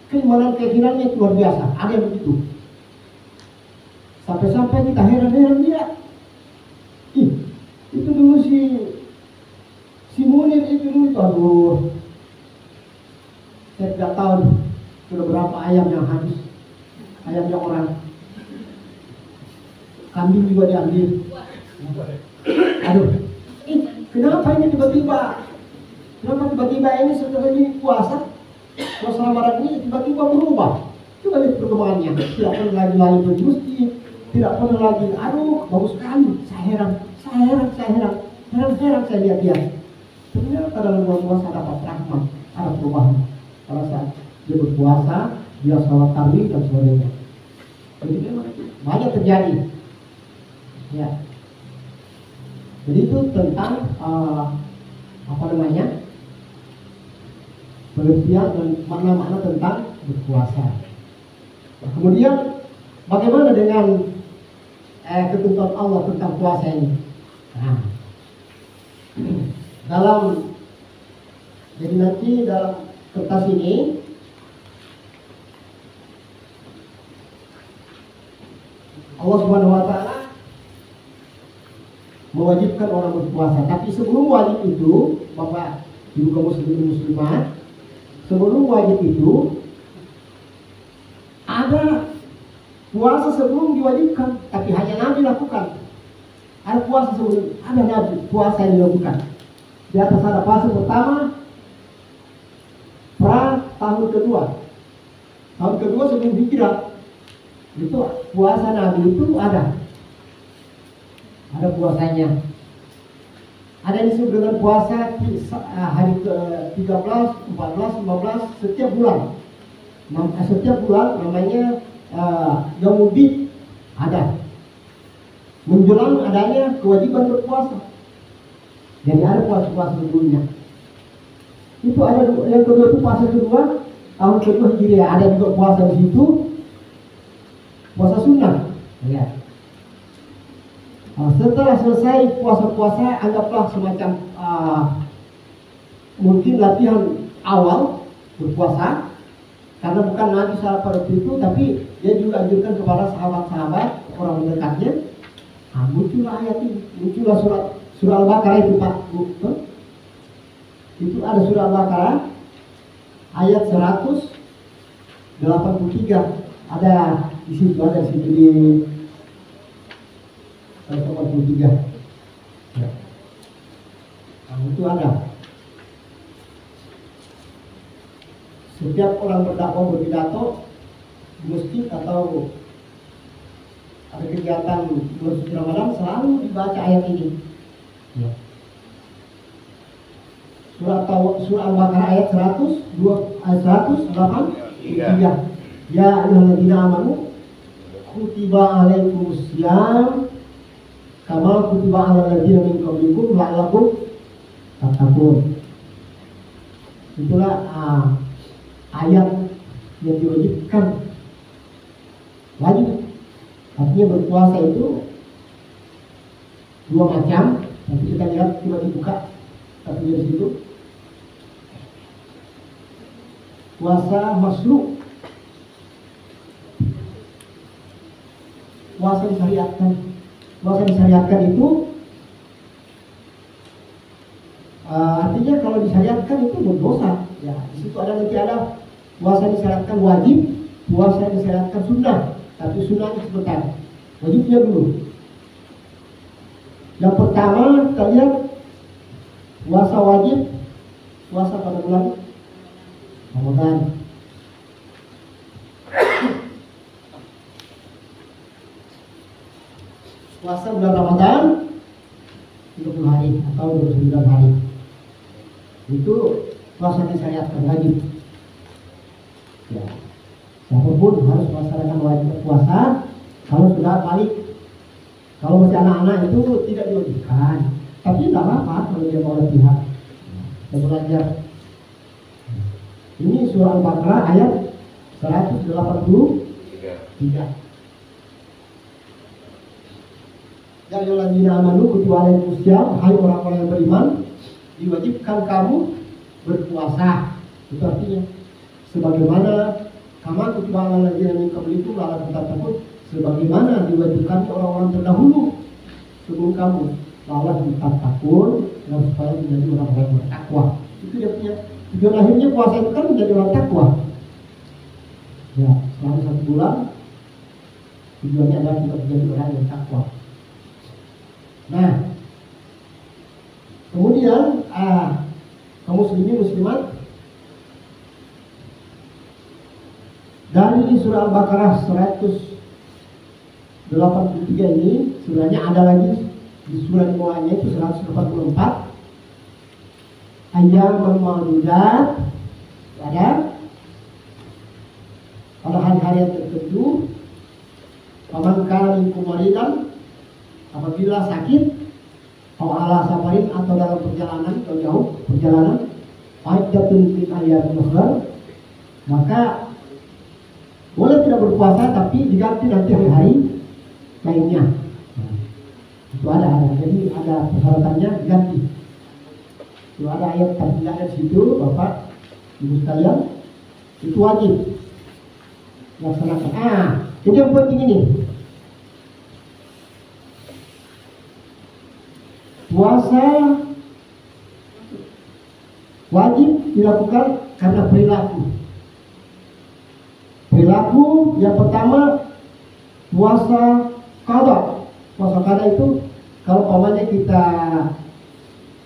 keimanan keyakinannya itu luar biasa. Ada yang begitu. Sampai-sampai kita heran-heran dia. Itu dulu si Munir itu dulu, aduh, saya tidak tahu sudah berapa ayam yang habis, ayamnya orang, kambing juga diambil. Aduh, kenapa ini tiba-tiba ini setelah ini puasa, suasana barat ini tiba-tiba berubah? Coba lihat perkembangannya, tidak pernah lagi pergi masjid, tidak pernah lagi, aduh, bagus sekali, saya heran saya lihat dia. Ternyata dalam bulan puasa ada rahmat, ada perubahan. Pada saat dia berpuasa, dia sholat tarawih dan sebagainya. Jadi memang banyak terjadi. Ya. Jadi itu tentang pengertian dan makna-makna tentang berpuasa. Nah, kemudian bagaimana dengan ketentuan Allah tentang puasa ini? Nah, jadi nanti dalam kertas ini Allah Subhanahu wa Ta'ala mewajibkan orang berpuasa. Tapi sebelum wajib itu, Bapak Ibu kaum muslimin muslimat, sebelum wajib itu ada puasa sebelum diwajibkan, tapi hanya Nabi lakukan. Ada puasa sebelum, ada Nabi puasa yang dilakukan. Di atas ada fase pertama, tahun kedua sebelum hijrah, itu puasa Nabi itu ada puasanya. Ada yang disebut dengan puasa hari ke 13, 14, 15 setiap bulan. Setiap bulan namanya Yaumul Bid ada. Menjelang adanya kewajiban berpuasa. Jadi ada puasa-puasa sebelumnya. Itu ada yang kedua itu puasa kedua, tahun kedua Hijriah. Ada juga puasa di situ, puasa sunnah. Ya. Setelah selesai puasa-puasa, anggaplah semacam mungkin latihan awal berpuasa, karena bukan Nabi salah pada itu, tapi dia juga anjurkan kepada sahabat-sahabat orang mendekatnya. Muncullah ayat ini, muncullah surah Al-Baqarah itu Pak. Itu ada surah Al-Baqarah ayat 183. Ada di situ, di 183. Ya. Itu ada. Setiap orang berdakwah berpidato di masjid atau ada kegiatan bulan suci Ramadan selalu dibaca ayat ini. Ya. Surah Al-Baqarah ayat 108. Ya ayyuhalladzina amanu kutiba alaikumusiyam kama kutiba 'alal ladzina min qablikum la'allakum tattaqun. Itulah ayat yang diwajibkan. Wajib artinya berpuasa itu dua macam. Nanti kita lihat, coba dibuka tapi dari situ. Puasa masru, puasa disyariatkan. Puasa disyariatkan itu artinya kalau disyariatkan itu berdosa. Ya, di situ ada nanti ada puasa disyariatkan wajib, puasa disyariatkan sunnah. Tapi sunnahnya sebentar, wajibnya dulu. Yang pertama kita lihat puasa wajib, puasa pada bulan Ramadan. Puasa bulan Ramadan 30 hari atau 29 hari. Itu puasa disyariatkan wajib. Ya. Siapapun harus melaksanakan wajib puasa kalau sudah balik. Kalau masih anak-anak itu tidak diwajibkan. Tapi tidak apa-apa kalau dia mau latihan. Kita belajar. Ini surah Al-Baqarah ayat 183. Ya ayyuhalladzina amanu kutiba alaikumusiyam, hai orang-orang yang beriman, diwajibkan kamu berpuasa. Itu artinya sebagaimana kama kutiba alal ladzina min qablikum la'allakum tattaqun, sebagaimana diwajibkan orang-orang terdahulu sebelum kamu, la'allakum tattaqun, supaya menjadi orang-orang bertakwa. Itu dia punya tujuan akhirnya. Puasa itu kan menjadi orang takwa. Ya, selama 1 bulan tujuannya adalah kita menjadi orang yang takwa. Nah, kemudian kaum muslimin muslimat, dari surah Al-Baqarah 183 ini, surahnya ada lagi di surah di bawahnya itu 184. Ayyamul ma'dudat, ada pada hari-hari yang tertentu. Faman kana minkum maridan, apabila sakit, atau ala safarin, atau dalam perjalanan atau jauh perjalanan, fa'iddatun min ayyamin ukhra, maka boleh tidak berpuasa tapi diganti nanti hari-hari lainnya. Itu ada. Jadi ada persyaratannya diganti. Itu ada ayat tertinggal di situ, Bapak Ibu sekalian, itu wajib laksanakan. Jadi yang penting ini, puasa wajib dilakukan karena perilaku. Perilaku yang pertama puasa qada. Puasa qada itu kalau umpamanya kita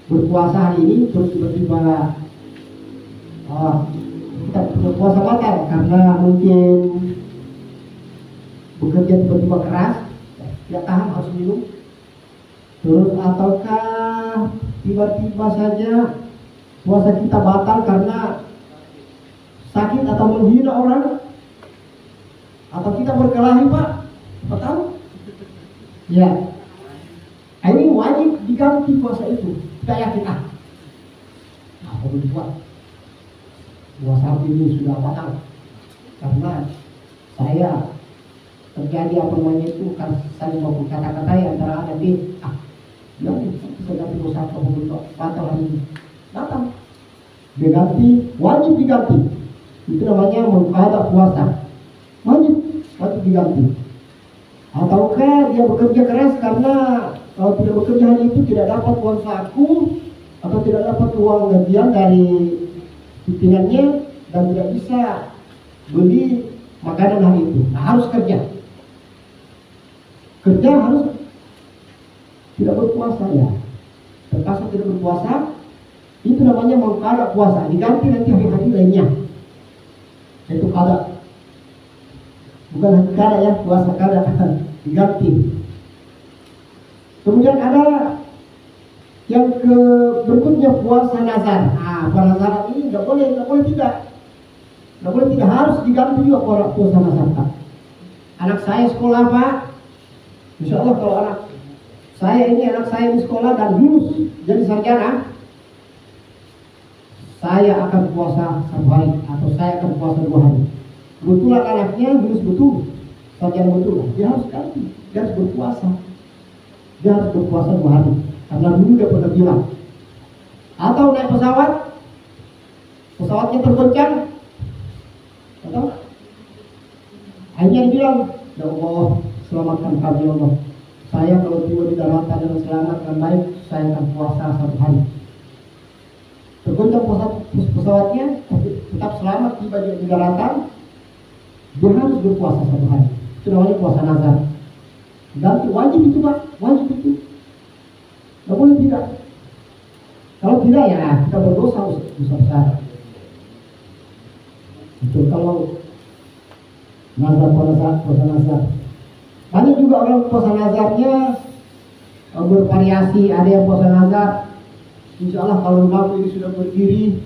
berpuasa hari ini terus tiba-tiba kita berpuasa batal karena mungkin bekerja tiba-tiba keras, ya tahan harus minum. Terus ataukah tiba-tiba saja puasa kita batal karena sakit atau menghina orang, atau kita berkelahi, Pak, apa tahu? Ya, ini wajib diganti puasa itu. Tidak kita. Nah, perlu dibuat. Puasa ini sudah batal karena saya terjadi apa namanya itu kan saling mau kata-kata antara ada di yang bisa ganti puasa untuk batal hari ini. Batal. Diganti, wajib diganti. Itu namanya mengqada puasa. Wajib diganti. Ataukah dia bekerja keras karena kalau tidak bekerja hari itu tidak dapat uang saku atau tidak dapat uang gajian dari pimpinannya dan tidak bisa beli makanan hari itu. Nah, harus kerja. Kerja harus tidak berpuasa ya. Terpaksa tidak berpuasa, itu namanya mengqada puasa. Diganti nanti hari-hari lainnya. Itu qada. Bukan qada ya, puasa qada diganti. Kemudian ada yang berikutnya puasa nazar. Puasa ini nggak boleh tidak harus diganti juga puasa nazar. Anak saya sekolah, Pak. Insya Allah kalau anak saya ini anak saya di sekolah dan lulus jadi sarjana, saya akan puasa 1 hari atau saya akan puasa 2 hari. Kebetulan anaknya lulus betul, sarjana betul, dia harus ganti, dia harus berpuasa. Dia harus berpuasa 2 hari karena dulu dia pernah bilang. Atau naik pesawat, pesawatnya tergoncang, atau akhirnya dia bilang, ya Allah selamatkan kami ya Allah. Saya kalau tiba di daratan dengan selamat dan baik, saya akan puasa 1 hari. Tergoncang pesawatnya, tetap selamat tiba di daratan, dia harus berpuasa 1 hari. Itu namanya puasa nazar. Dan wajib itu Pak, wajib itu. Tidak boleh tidak. Kalau tidak ya kita berdosa besar. Itu kalau nazar puasa nazar. Banyak juga orang puasa nazarnya bervariasi. Ada yang puasa nazar, insya Allah kalau rumahku ini sudah berdiri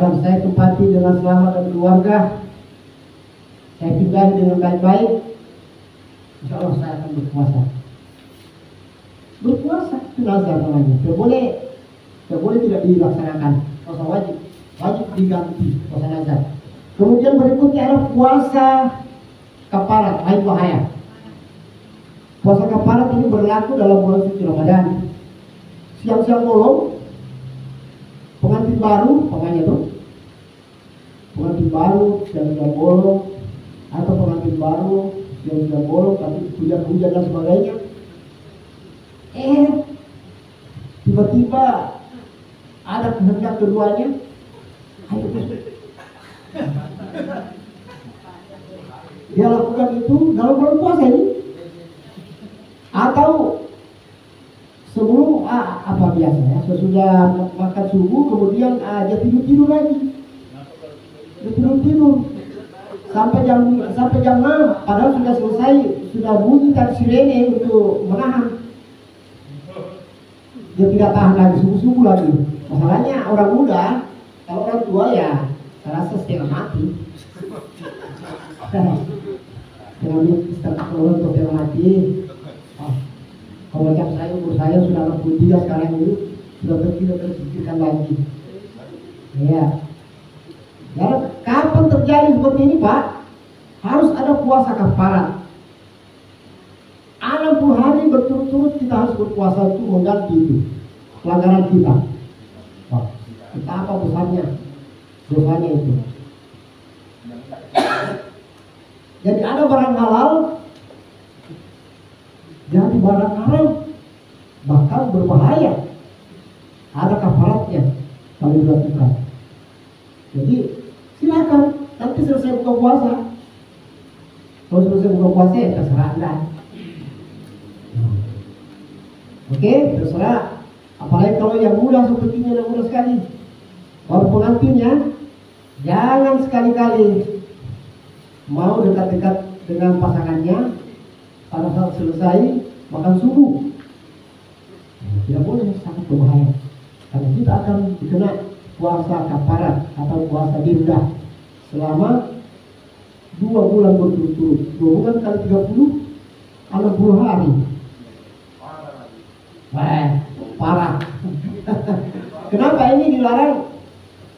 dan saya tempati dengan selamat dan keluarga, saya tinggali dengan baik-baik, insya Allah saya akan berpuasa. Berpuasa itu nazar namanya. Tidak boleh tidak dilaksanakan. Puasa wajib diganti puasa nazar. Kemudian berikutnya adalah puasa kafarat, lain bahaya. Puasa kafarat ini berlaku dalam bulan suci Ramadan. Siang-siang bolong, pengantin baru, makanya tuh pengantin baru siang-siang bolong, atau pengantin baru siang-siang bolong tapi hujan-hujan dan sebagainya. Tiba-tiba ada kehendak keduanya, ayo dia lakukan itu dalam bulan puasa ini, atau sebelum apa biasanya sesudah makan subuh kemudian dia tidur lagi, dia tidur sampai jam 6, padahal sudah selesai, sudah bunyi tadi sirene untuk menahan. Dia tidak tahan lagi subuh lagi. Masalahnya orang muda, kalau orang tua ya saya rasa setengah mati. Setengah mati. Kalau macam saya, umur saya sudah 63 sekarang ini, sudah tidak terpikirkan lagi. Ya. Dan kapan terjadi seperti ini Pak? Harus ada puasa kafarat. 60 hari berturut-turut kita harus berpuasa untuk mengganti itu pelanggaran kita. Wah, kita apa besarnya dosanya itu. Jadi ada barang halal, jadi barang haram, bahkan berbahaya. Ada kafaratnya kalau dilakukan. Jadi silakan nanti selesai buka puasa. Kalau selesai buka puasa ya terserah Anda. Oke, terserah. Apalagi kalau yang muda sepertinya yang muda sekali. Kalau pengantinnya jangan sekali-kali mau dekat-dekat dengan pasangannya pada saat selesai makan subuh. Tidak boleh, sangat berbahaya. Karena kita akan dikena puasa kafarat atau puasa dirdah selama 2 bulan berturut-turut. 2 bulan kali 30, 60 hari. Parah. Kenapa ini dilarang?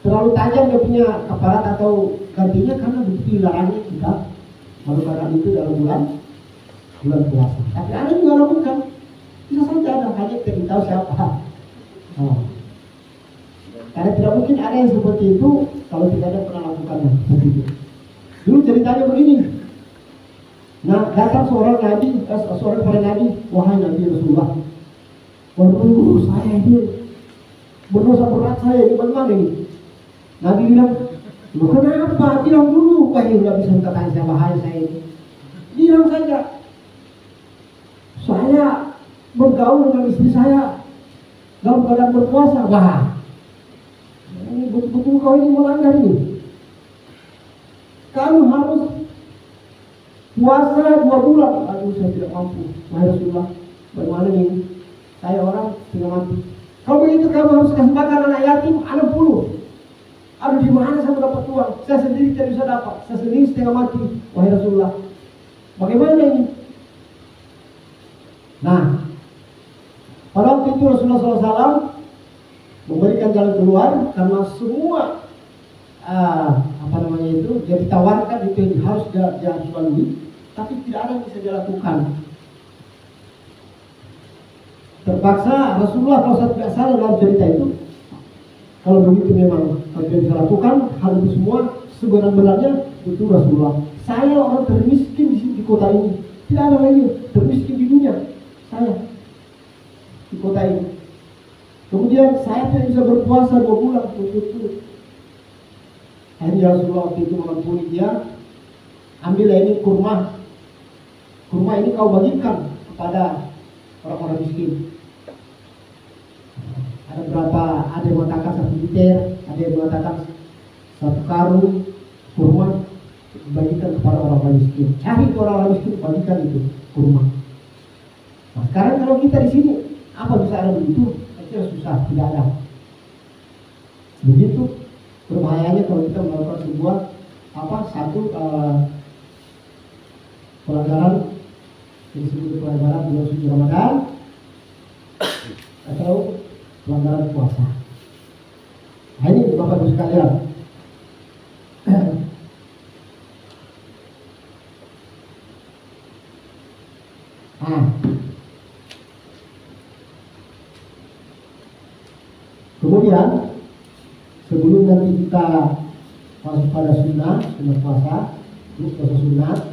Terlalu tajam dia punya kafarat atau gantinya karena begitu dilarangnya kita. Baru karena itu dalam bulan puasa. Tapi ada juga lakukan. Bisa saja ada, hanya tidak tahu siapa. Karena tidak mungkin ada yang seperti itu kalau tidak ada pernah lakukannya seperti itu. Dulu ceritanya begini. Nah, datang seorang pada Nabi, wahai Nabi Rasulullah. Waduh, saya ini berdosa berat, saya ini bagaimana ini? Nabi bilang, loh kenapa? Bilang dulu, wahai udah bisa minta tanya saya, bahaya saya ini. Bilang saja, saya bergaul dengan istri saya dalam keadaan berpuasa. Wah, ini betul-betul kau ini melanggar ini. Kamu harus puasa 2 bulan. Aduh, saya tidak mampu. Wahai Rasulullah, bagaimana ini? Saya orang setengah mati. Kalau begitu kamu harus kasih makan anak yatim 60. Aduh, di mana saya dapat uang? Saya sendiri tidak bisa dapat. Saya sendiri setengah mati. Wahai Rasulullah, bagaimana ini? Nah, pada waktu itu Rasulullah SAW memberikan jalan keluar karena semua dia ditawarkan itu harus dia lalui, tapi tidak ada yang bisa dilakukan. Terpaksa Rasulullah kalau tidak salah dalam cerita itu, kalau begitu memang tidak bisa lakukan hal itu semua, sebenarnya itu Rasulullah. Saya orang termiskin di kota ini, tidak ada lagi termiskin di dunia. Saya di kota ini. Kemudian saya tidak bisa berpuasa 2 bulan berturut-turut. Akhirnya Rasulullah waktu itu mengampuni dia. Ambillah ini kurma. Kurma ini kau bagikan kepada orang-orang miskin. Ada berapa? Ada yang mengatakan 1 liter, ada yang mengatakan 1 karung kurma bagikan kepada orang-orang miskin. Cari ke orang-orang miskin, bagikan itu kurma. Nah, sekarang kalau kita di sini apa bisa ada begitu? Itu susah, tidak ada. Begitu berbahayanya kalau kita melakukan sebuah pelanggaran yang disebut pelanggaran bulan suci Ramadan atau pelanggaran puasa. Nah, ini Bapak Ibu sekalian. Kemudian sebelum nanti kita masuk pada sunnah puasa, puasa sunat,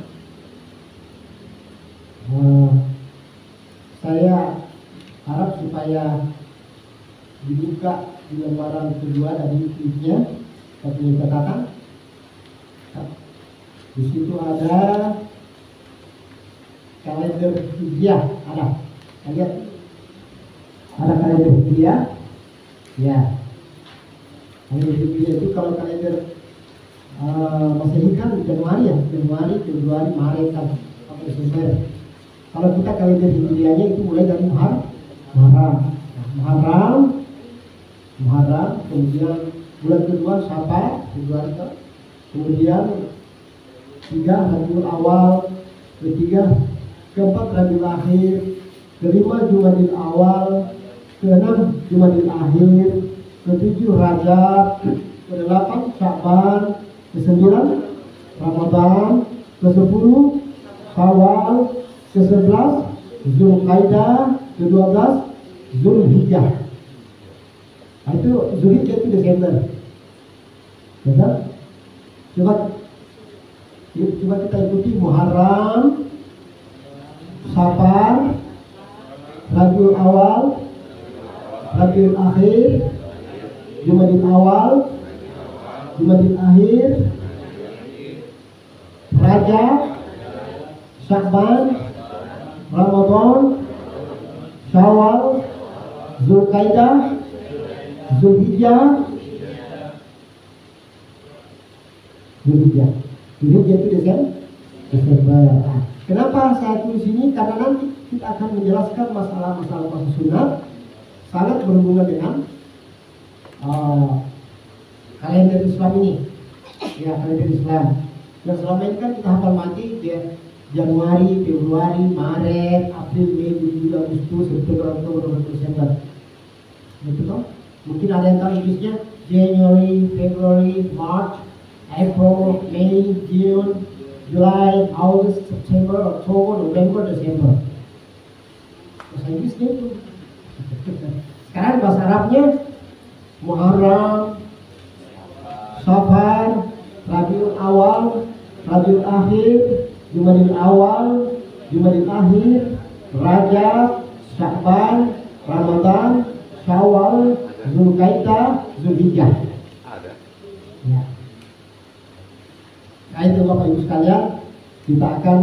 saya harap supaya dibuka di lembaran kedua dari klipnya, seperti yang katakan. Di situ ada kalender hijriah, ada kalender hijriah. Ya, kalender hijriah itu kalau kalender Masehi kan Januari, Februari, Maret sampai Desember. Kalau kita kalender hijriahnya itu mulai dari Muharram, kemudian bulan kedua Syawal, Februari, kemudian 3 Rabiul Awal, ketiga, keempat Rabiul Akhir, kelima Jumadil Awal, keenam Jumadil Akhir, ketujuh Rajab, kedelapan Sya'ban, kesembilan Ramadan, kesepuluh Syawal, ke-11 Zulqaidah, ke-12 Zulhijjah. Nah, itu Zulhijjah itu Desember. Betul? Coba kita ikuti Muharram, Safar, Rabiul Awal, Rabiul Akhir, Jumadil Awal, Jumadil Akhir, Rajab, Sya'ban, Ramadan, Syawal, Zulqaidah, Zulhijjah. Zulhijjah itu Desember. Nah, kenapa saya tulis ini? Karena nanti kita akan menjelaskan masalah-masalah puasa sunat sangat berhubungan dengan kalender Islam ini. Ya, kalender Islam. Yang selama ini kan kita hafal mati dia Januari, Februari, Maret, April, Mei, Juni, Agustus, September, Oktober, November, Desember. Betul toh? Mungkin ada yang tahu Inggrisnya January, February, March, April, May, June, July, August, September, October, November, December. Bahasa Inggrisnya itu. Sekarang bahasa Arabnya Muharram, Safar, Rabiul Awal, Rabiul Akhir, Jumadil Awal, Jumadil Akhir, Rajab, Sya'ban, Ramadan, Syawal, Zulqaidah, Zulhijjah.
Ada.
Ya. Nah itu Bapak Ibu sekalian, kita akan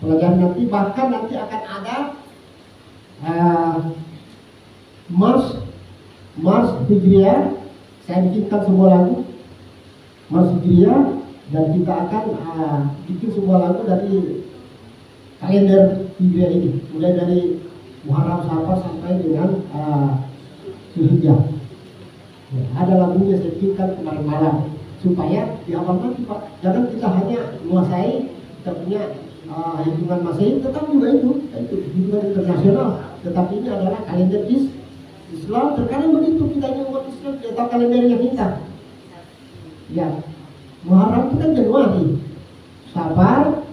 pelajari nanti, bahkan nanti akan ada Mars Hijriah. Saya bikinkan sebuah lagu Mars Hijriah, dan kita akan bikin sebuah lagu dari kalender Hijriah ini, mulai dari Muharram Safar sampai dengan Zulhijjah. Ya, ada lagunya saya bikinkan kemarin malam supaya dihafal nanti Pak. Jangan kita hanya menguasai, kita punya hitungan Masehi tetap juga itu hitungan internasional, tetapi ini adalah kalender Islam. Terkadang begitu kita ini umat Islam tidak tahu kalendernya kita. Ya, Muharram itu kan Januari, Sabar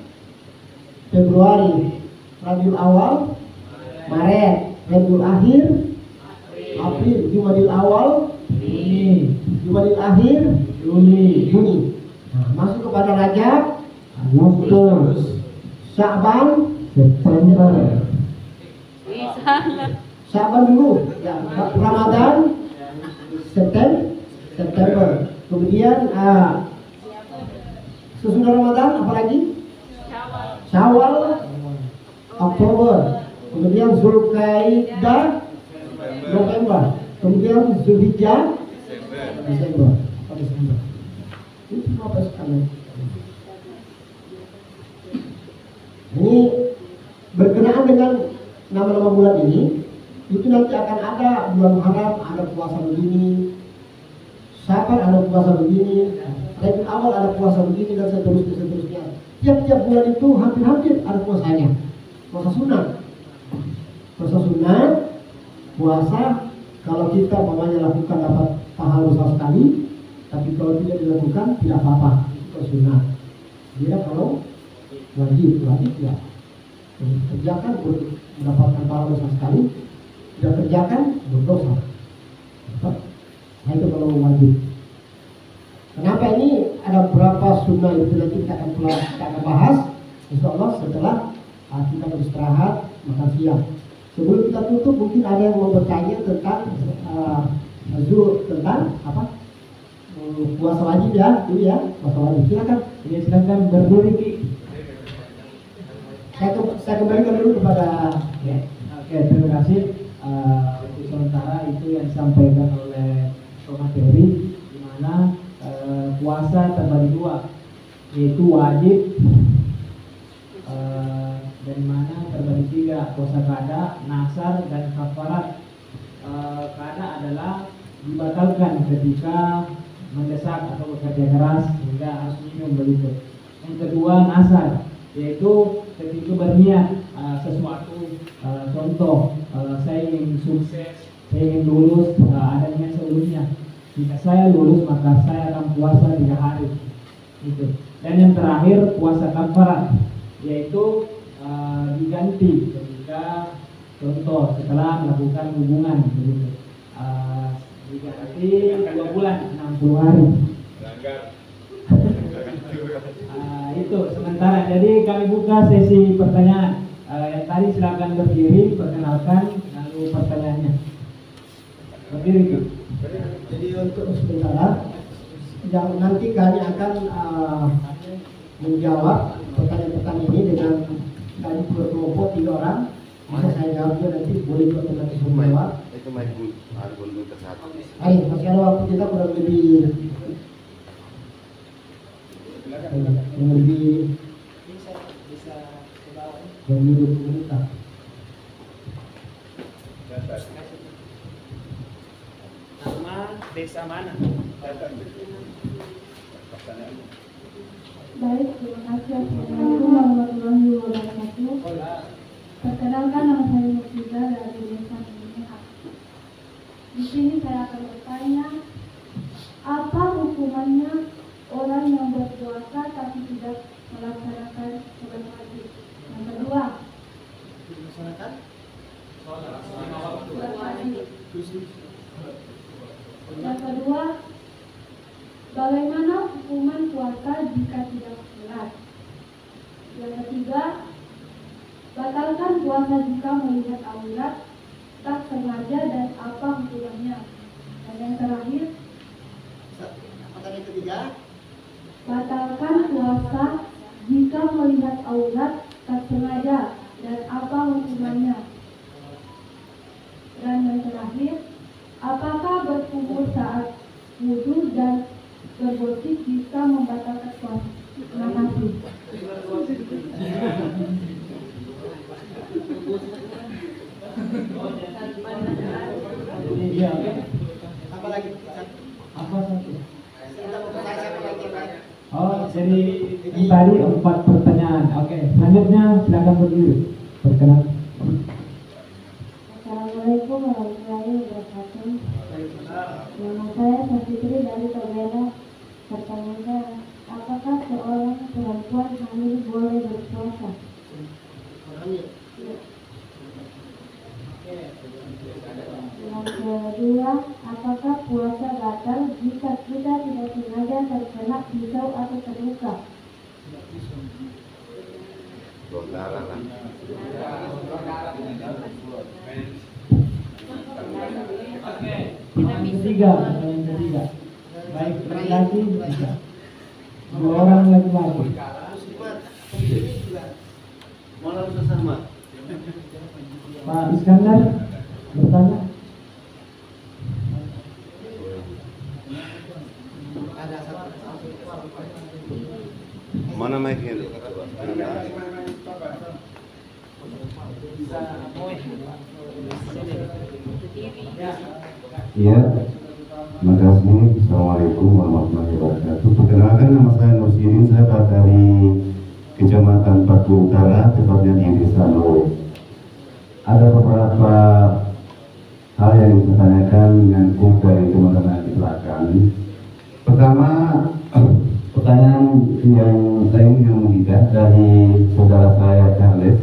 Februari, Rabiul Awal Maret, Rabiul Akhir April, Jumadil Awal
Juni,
Jumadil Akhir Juni. Nah, masuk kepada Rajab,
Agustus,
Sya'ban,
September,
Sya'ban dulu, ya, Ramadan, September. Kemudian sesudah Ramadan apalagi? Syawal, Oktober. Kemudian Zulkaidah, November. Kemudian Zulhijjah, Desember. Itu apa sekali? Ini berkenaan dengan nama-nama bulan ini, itu nanti akan ada bulan Muharram, ada puasa begini, Sabar ada puasa begini, Rabiul Awal ada puasa begini, dan seterusnya. Tiap-tiap bulan itu hampir-hampir ada puasanya. Puasa sunat, puasa kalau kita mamanya lakukan dapat pahala besar sekali, tapi kalau tidak dilakukan tidak apa-apa, itu sunat. Dia kalau wajib ya. Kerjakan mendapatkan pahala besar sekali, tidak kerjakan berdosa. Nah itu kalau wajib. Kenapa ini ada berapa sunnah itu nanti kita akan bahas, insya Allah setelah kita beristirahat makan siang. Sebelum kita tutup mungkin ada yang mau bertanya tentang tentang apa? Puasa wajib ya, dulu ya, puasa wajib. Silakan.
Ya silakan berdiri Ki.
Saya kembalikan dulu kepada
Ya. Oke, terima kasih. Untuk sementara itu yang disampaikan oleh Pak Teori, di mana puasa terbagi dua, yaitu wajib dan mana terbagi tiga, puasa qada, nasar, dan kafarat. Qada adalah dibatalkan ketika mendesak atau bekerja keras sehingga harus minum begitu. Yang kedua nasar, yaitu ketika berniat sesuatu, contoh saya ingin sukses, saya ingin lulus, ada niat sebelumnya. Jika saya lulus maka saya akan puasa 3 hari. Itu. Dan yang terakhir puasa kafarat, yaitu diganti ketika contoh setelah melakukan hubungan begitu. Diganti 2 bulan 60 hari. Itu sementara. Jadi kami buka sesi pertanyaan. Yang tadi silakan berdiri, perkenalkan lalu pertanyaannya. Berdiri itu.
Jadi untuk sementara yang nanti kami akan menjawab pertanyaan-pertanyaan ini dengan kami berkelompok 3 orang. Bisa saya jawabnya nanti, boleh juga nanti semua jawab.
Itu main dulu ke satu.
Ayo, masih ada waktu kita kurang lebih jam 20 menit.
Nama desa mana?
Baik, terima kasih. Assalamualaikum warahmatullahi wabarakatuh. Perkenalkan, nama saya Mufida dari Desa Minyak. Di sini saya akan bertanya, apa hukumannya orang yang berpuasa tapi tidak melaksanakan sholat wajib? Yang kedua, yang kedua, bagaimana hukuman puasa jika tidak sholat? Yang ketiga, batalkan puasa jika melihat aurat tak sengaja dan apa hukumannya? Dan yang terakhir,
Pertanyaan ketiga,
batalkan puasa jika melihat aurat tak sengaja dan apa hukumannya? Dan yang terakhir, apakah berkumur saat wudhu dan bergosip bisa membatalkan puasa? Terima kasih.
Iya, oke.
apa lagi?
Apa satu?
Kita mau bertanya siapa lagi?
Oh, jadi tadi 4 pertanyaan. Oke, selanjutnya silakan berdiri. Perkenan.
Assalamualaikum warahmatullahi wabarakatuh. Nama saya Safitri dari Tobela. Pertanyaan saya, apakah seorang perempuan hamil boleh berpuasa? Yang kedua, apakah puasa batal jika kita tidak sengaja terkena pisau atau terluka?
Saudara lah.
Yang ketiga. Baik laki-laki bisa. 2 orang laki-laki.
Malam sesama.
Pak Iskandar bertanya.
Mana mic-nya itu?
Iya, terima kasih. Assalamualaikum warahmatullahi wabarakatuh. Perkenalkan, nama saya Nur Sirin. Saya dari Kecamatan Paku Utara, tepatnya di Desa Lowo. Ada beberapa hal yang ditanyakan menyangkut dari teman-teman di belakang. Pertama, pertanyaan yang saya ingin menggigit dari saudara saya Charles.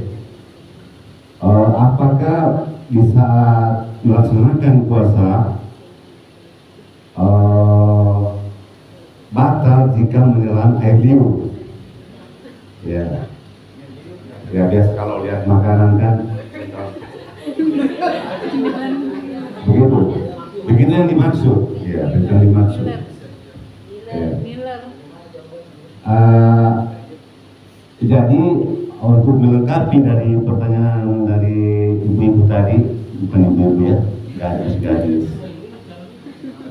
Apakah di saat melaksanakan puasa batal jika menelan air liur? Ya, ya biasa kalau lihat makanan kan begitu yang dimaksud. Ya, begitu yang dimaksud. Ya. Jadi untuk melengkapi dari pertanyaan dari ibu-ibu tadi, bukan ibu-ibu ya, gadis-gadis.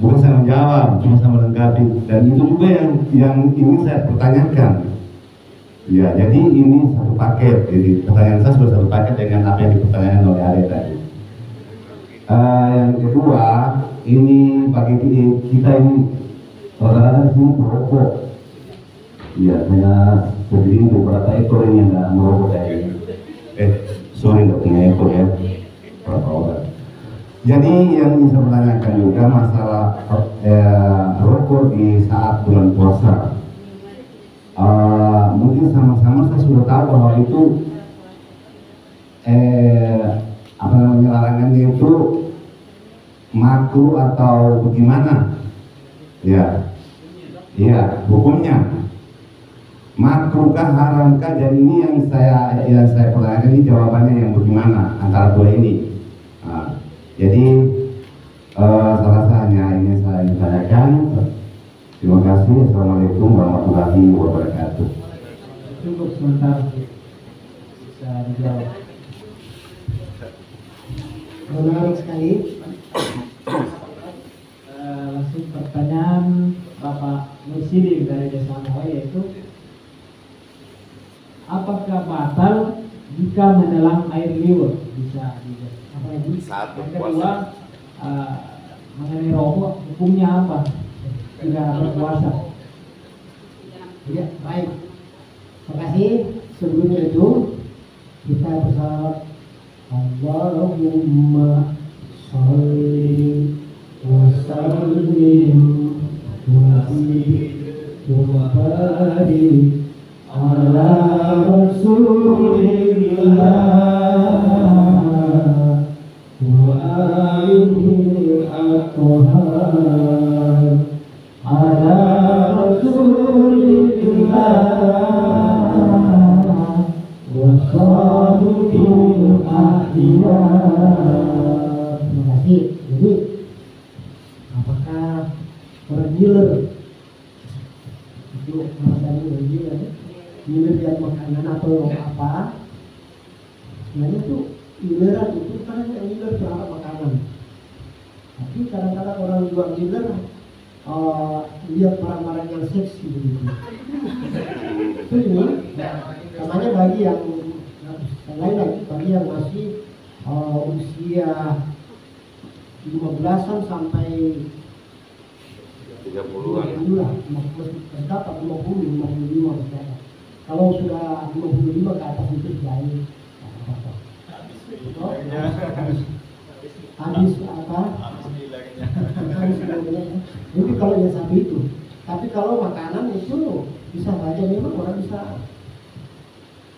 Bukan saya menjawab, cuma saya melengkapi. Dan itu juga yang ingin saya pertanyakan. Ya, jadi ini satu paket. Jadi pertanyaan saya sudah satu paket dengan apa yang dipertanyakan oleh Ari tadi. Yang kedua, ini bagi kita ini rata-rata di sini merokok. Ya, hanya berdiri beberapa ekor ini yang nggak merokok kayak ini. Sorry nggak punya ekor ya, berapa orang. Jadi yang bisa menanyakan juga masalah rokok di saat bulan puasa. Mungkin sama-sama saya sudah tahu bahwa itu larangannya itu makruh atau bagaimana? Ya, iya hukumnya makruhkah haramkah? Jadi ini yang saya pertanyakan, ini jawabannya yang bagaimana antara dua ini. Jadi salah satunya ini saya tanyakan. Terima kasih. Assalamualaikum warahmatullahi wabarakatuh.
Cukup sebentar bisa dijawab.
Menarik sekali.
Langsung pertanyaan Bapak Nursidik dari Desa Moe, yaitu apakah batal jika menelan air liur? Bisa dijawab. Apa lagi?
Saat
Yang
berpuasa.
kedua, mengenai rokok, hukumnya apa jika berpuasa?
Ya, baik. Terima kasih. Sebelumnya itu kita bersalawat, Allahumma sholli wa sallim wa barik ala Rasulillah wa alihi at-tahar ala Rasulillah wa sahbihi ahyar. Terima kasih. Jadi apakah orang dealer itu rasanya dealer lihat makanan atau apa? Sebenarnya itu dealeran itu kan yang dealer terhadap makanan. Tapi kadang-kadang orang jual dealer lihat barang-barang yang seksi begitu. Itu ini namanya bagi yang lain lagi, bagi yang masih usia 15-an sampai
30-an.
Inilah 50 berapa 50 55 misalnya. Kalau sudah 55 ke atas itu jahit. Habis apa? Habis nilainya. Jadi kalau yang satu itu. Tapi kalau makanan itu bisa saja memang orang bisa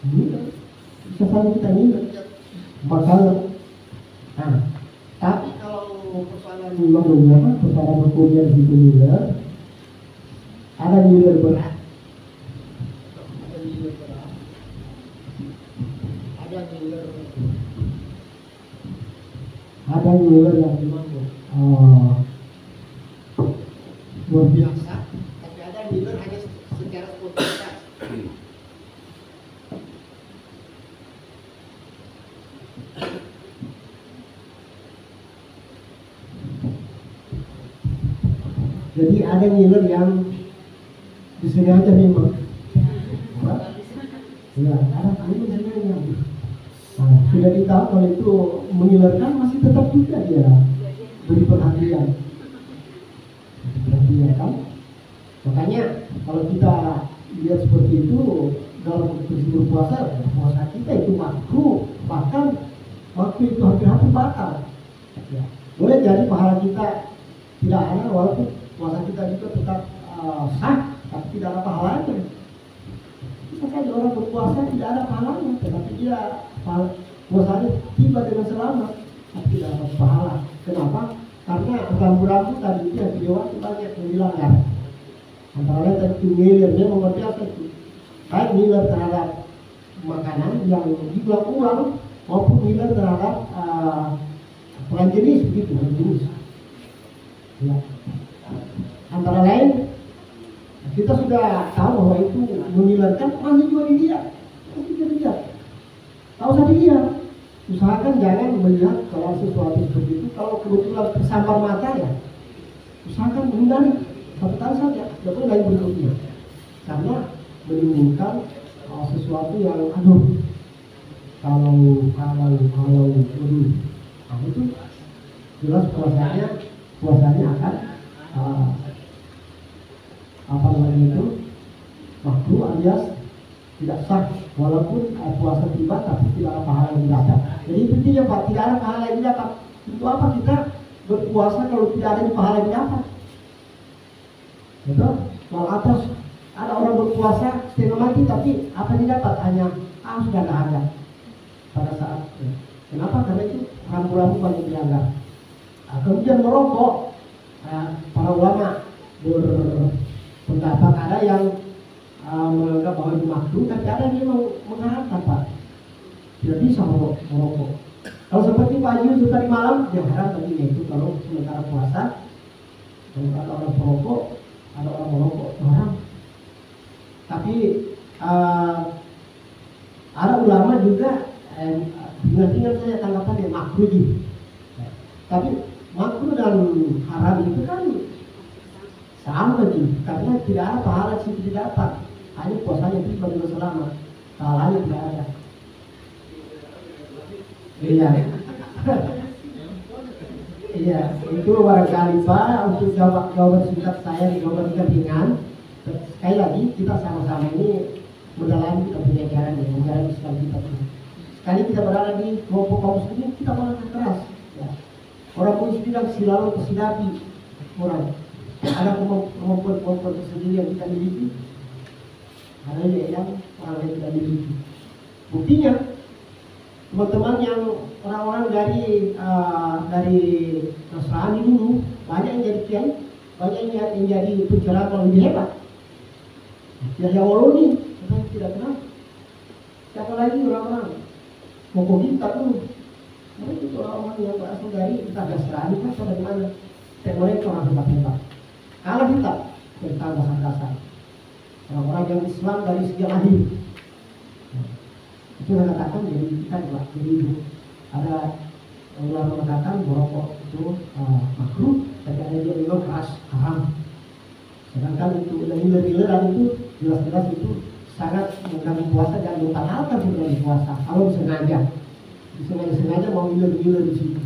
bisa saja kita minum makanan. Nah, tapi kalau persoalan memang persoalan berkuliah di Nilai ada nilai berat, ada nilai yang memang luar biasa, tapi ada nilai hanya secara spontanitas. Jadi ada nilai yang disengaja memang. Ya, ada ini sengaja. Nah, sudah ditahu kalau itu mengilerkan masih tetap juga dia beri perhatian. Perhatian kan? Makanya kalau kita lihat seperti itu dalam posisi berpuasa, puasa kita itu makruh, bahkan waktu itu hampir-hampir batal. Ya. Boleh jadi pahala kita tidak ada walaupun puasa kita juga tetap sah, tapi tidak ada pahalanya. Bisa saja orang berpuasa tidak ada pahalanya, tetapi dia puasanya tiba dengan selamat, tapi tidak ada pahala. Kenapa? Karena rambu-rambu tadi itu yang video itu banyak yang dilanggar. Antara lain tadi ngiler, dia luar biasa itu. Baik ngiler terhadap makanan yang diulang-ulang maupun ngiler terhadap lain jenis begitu, lain jenis. Ya. Antara lain kita sudah tahu bahwa itu mengilerkan masih juga dilihat, tahu saja dia. Usahakan jangan melihat kalau sesuatu seperti itu. Kalau kebetulan tersambar mata ya, usahakan menghindari satu kali saja, tidak boleh lagi berikutnya, karena menimbulkan sesuatu yang kalau nah itu jelas puasanya akan apa namanya itu makruh alias tidak sah, walaupun puasa tiba tapi tidak ada pahala yang didapat. Jadi intinya Pak, tidak ada pahala yang didapat. Untuk apa kita berpuasa kalau tidak ada pahala yang didapat? Betul? Kalau atas ada orang berpuasa setengah mati tapi apa yang didapat? Hanya sudah tidak ada pada saat. Kenapa? Karena itu rambu-rambu banyak dilanggar. Kemudian merokok, para ulama berpendapat ada yang menganggap bahwa itu makruh, tapi ada yang mengharapkan Pak tidak bisa merokok. Kalau seperti Pak Yus tadi malam, dia haram baginya itu kalau sementara puasa. Kalau ada orang merokok, ada orang merokok, itu haram. Tapi ada ulama juga ingat saya tanggapan dia makruh gitu. Tapi makruh dan haram itu kan sama sih, karena tidak ada pahala sih didapat, hanya puasanya tiba dengan selamat, pahalanya tidak ada. Iya, iya, itu barangkali Pak untuk jawaban singkat saya di jawaban singkat ringan. Sekali lagi kita sama-sama ini mendalami kita punya ajaran Islam kita. Sekali kita berada di kelompok kaum muslimin, kita malah keras. Ya. Orang muslim bilang silalu kesidapi orang. Ada kemampuan tersendiri yang kita miliki, ada yang orang lain tidak miliki. Buktinya teman-teman yang orang-orang dari Nasrani dulu banyak yang jadi kiai, banyak yang jadi penceramah lebih hebat. Yahya Waloni kita tidak kenal. Siapa lagi orang-orang Moko kita dulu. Mereka itu orang-orang yang berasal dari Nasrani, kan dari mana? Dan mereka orang hebat-hebat. Kalah kita tentang dasar-dasar orang-orang yang Islam dari sejak lahir. Itu yang katakan jadi kita juga jadi ada ulama mengatakan merokok itu makruh, tapi ada dia memang keras haram. Sedangkan itu hilir-hiliran itu jelas-jelas itu sangat mengganggu puasa dan membatalkan sebenarnya puasa. Kalau disengaja mau hilir-hilir di situ.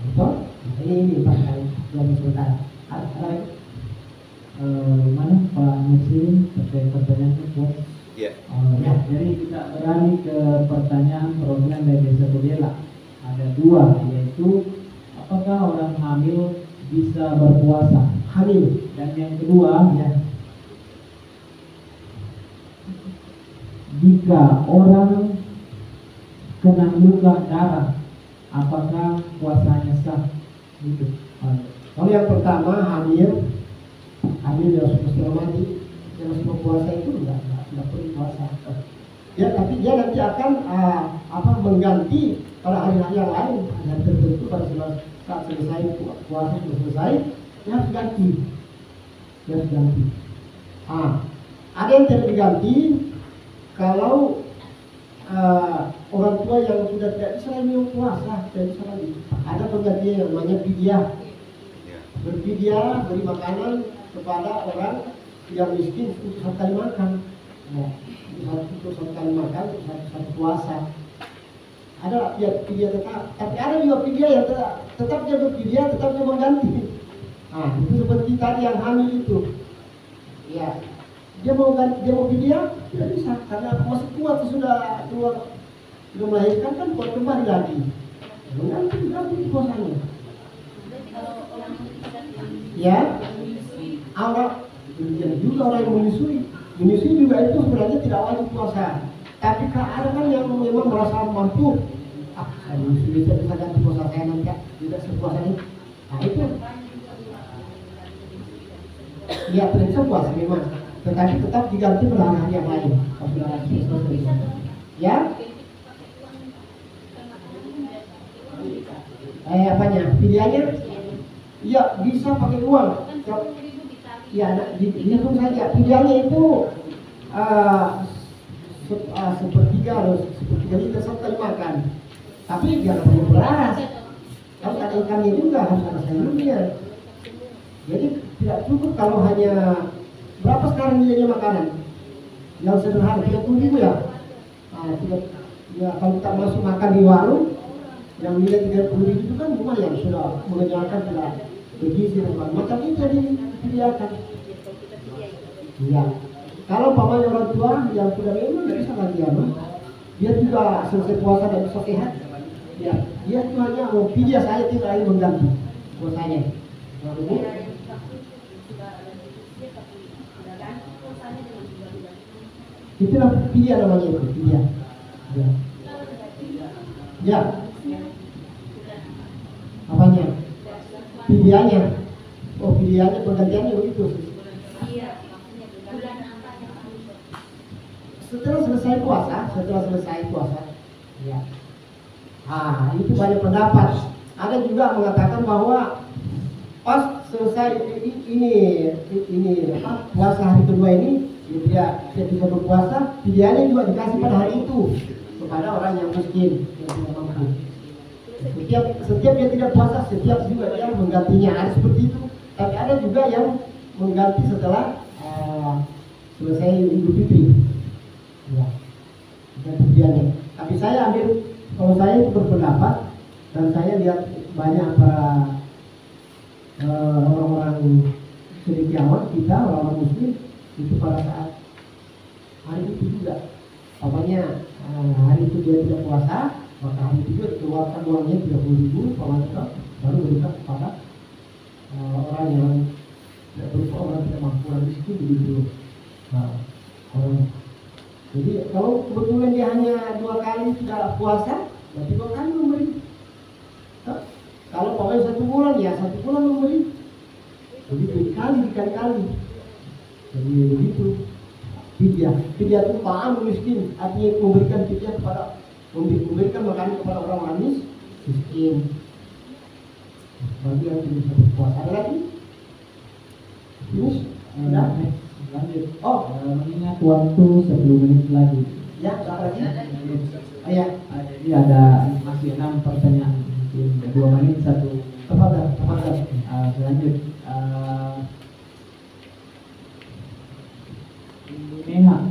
Betul? Ini Pak yang sebentar.
Mana Pak Muslim terkait pertanyaan itu?
Ya.
Ya, jadi kita beralih ke pertanyaan perwakilan dari Desa Tobela. Ada dua, yaitu apakah orang hamil bisa berpuasa?
Hamil.
Dan yang kedua, ya, jika orang kena luka darah, apakah puasanya sah? Gitu.
Kalau yang pertama hamil yang sudah mati, yang masih berpuasa itu enggak perlu puasa. Ya, tapi dia nanti akan mengganti pada hari-hari yang lain, dan tertentu pada saat selesai puasa sudah selesai, dia harus ganti. Ada yang tidak diganti kalau orang tua yang sudah tidak bisa lagi puasa, tidak bisa lagi. Ada penggantian yang namanya fidyah. Berfidyah, beri makanan kepada orang yang miskin untuk satu kali makan. Untuk satu kali makan, untuk satu puasa. Ada fidyah tetap, tapi ada juga fidyah yang tetap dia berfidyah, tetap dia mengganti. Itu seperti tadi yang hamil itu. Ya, dia mau fidyah tidak bisa karena masih kuat, sudah melahirkan kan kuat kembali lagi. Mengganti puasanya. Ya, juga orang yang menyusui juga itu sebenarnya tidak wajib puasa. Tapi ada kan yang memang merasa mampu, saya menyusui bisa ganti puasa saya nanti tidak sepuasa ini. Itu, ya tidak bisa puasa memang, tetapi tetap diganti pada hari yang lain. Ya, apanya? Pilihannya? Ya bisa pakai uang. Ya, dihitung saja. Pilihannya itu sepertiga liter satu kali makan. Tapi jangan pakai beras. Harus ada ikannya juga, harus ada sayurnya. Jadi tidak cukup kalau hanya berapa sekarang nilainya makanan? Yang sederhana 30.000 ya. Ya kalau kita masuk makan di warung yang nilai 30.000 itu kan lumayan, sudah mengenyangkan, sudah bergizi dan macam macam itu jadi disediakan. Iya. Kalau pamannya orang tua yang sudah memang tidak bisa lagi dia juga selesai puasa dan bisa sehat. Ya, dia itu hanya mau fidyah saya tidak lagi mengganti puasanya. Itulah fidyah namanya itu, fidyah. Ya. Apanya? Fidyahnya. Oh, fidyahnya penggantiannya begitu. Setelah selesai puasa, ya. Itu banyak pendapat. Ada juga mengatakan bahwa pas selesai ini puasa hari kedua ini, dia bisa berpuasa, fidyahnya juga dikasih pada hari itu kepada orang yang miskin yang tidak mampu. Setiap dia tidak puasa, setiap juga dia menggantinya, ada seperti itu. Tapi ada juga yang mengganti setelah selesai Idul Fitri. Ya, fidyahnya. Tapi kalau saya itu berpendapat, dan saya lihat banyak orang-orang cendekiawan kita, orang-orang muslim itu pada saat hari itu juga, apanya hari itu dia tidak puasa, maka hari itu juga dikeluarkan uangnya 30.000, baru berikan kepada orang yang tidak berupa, orang tidak mampu, orang miskin begitu. Jadi kalau kebetulan dia hanya 2 kali tidak puasa, berarti 2 kali memberi. Kalau pokoknya 1 bulan, ya 1 bulan memberi. Begitu dikali-kali. Jadi begitu. Fidyah itu ta'am miskin, artinya memberikan fidyah kepada, memberikan makanan kepada orang miskin. Bagi yang tidak bisa berpuasa. Ada lagi? Terus?
Lanjut. Mengingat waktu 10 menit lagi.
Ya, apa lagi? Ya.
Jadi ada masih 6 pertanyaan, mungkin 2 menit 1.
Tepat.
Lanjut. Neha,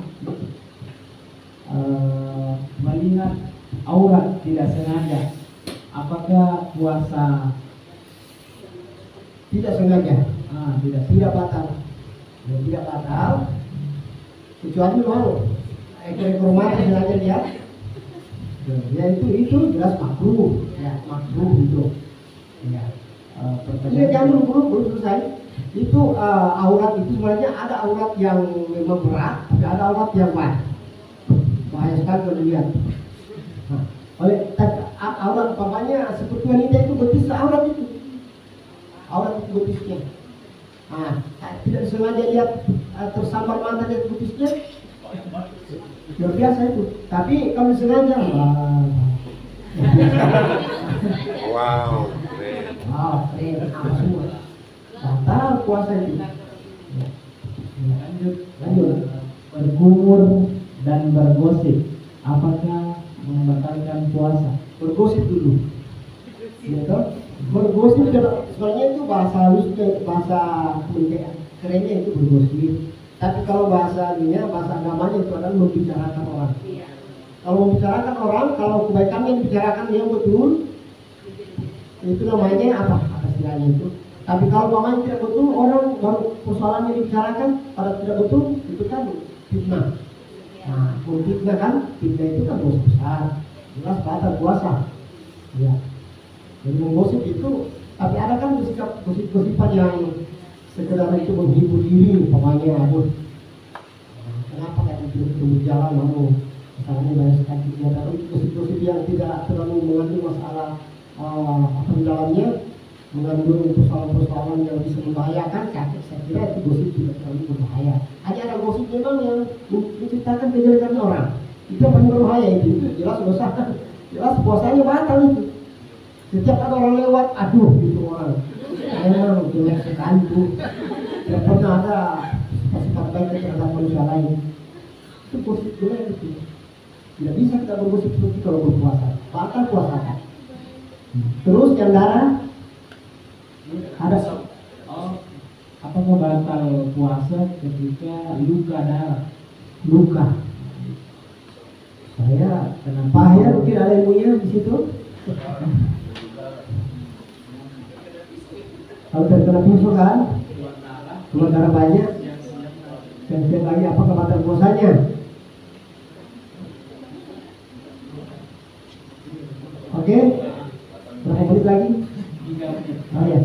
melihat aurat tidak sengaja, apakah puasa
Tidak sengaja. kecuali mau ekor mata saja lihat. Ya itu jelas makruh, ya makruh itu. Ya. Iya jangan belum selesai. Itu aurat itu sebenarnya ada aurat yang memang berat, ada aurat yang bahaya sekali kalau dilihat. Nah, aurat bapaknya seperti wanita itu betis aurat itu betisnya. Nah, tidak sengaja lihat tersambar mata lihat betisnya, luar biasa itu. Tapi kalau sengaja,
Wow, keren.
keren apa semua. Batal puasa itu. Lanjut.
Bergumur dan bergosip, apakah membatalkan puasa?
Bergosip dulu. Ya toh? Bergosip sebenarnya itu bahasa halusnya, bahasa kerennya itu bergosip. Tapi kalau bahasa agamanya itu adalah membicarakan orang. Kalau membicarakan orang, kalau kebaikan yang dibicarakan yang betul, itu namanya apa istilahnya itu. Tapi kalau namanya tidak betul, orang baru persoalan yang dibicarakan pada tidak betul, itu kan fitnah. Nah, kalau fitnah itu kan dosa besar, jelas batal puasa. Ya. Jadi menggosip itu, tapi ada kan gosip-gosipan yang sekedar itu menghibur diri, pokoknya aduh. Kenapa kayak itu jalan mau misalnya banyak sakit ya, tapi gosip-gosip yang tidak terlalu mengandung masalah apa di dalamnya, mengandung persoalan-persoalan yang bisa membahayakan, saya kira itu gosip tidak terlalu berbahaya. Ada gosip memang yang menciptakan kejelekan orang, itu yang paling berbahaya itu jelas dosa, jelas puasanya batal itu. Setiap ada orang lewat, aduh gitu orang, memang jelek sekali itu, tidak pernah ada sifat baik terhadap manusia lain. Itu gosip jelek itu. Tidak bisa kita bergosip seperti kalau berpuasa, batal puasa kan. Terus yang darah ada
apakah batal puasa ketika luka darah?
Luka. Saya kenapa ya mungkin ada ilmunya di situ. Kalau terkena pisau kan, keluar darah banyak. Dan setiap lagi apakah batal puasanya? Oke, berapa menit lagi?
3 menit.
Oh ya.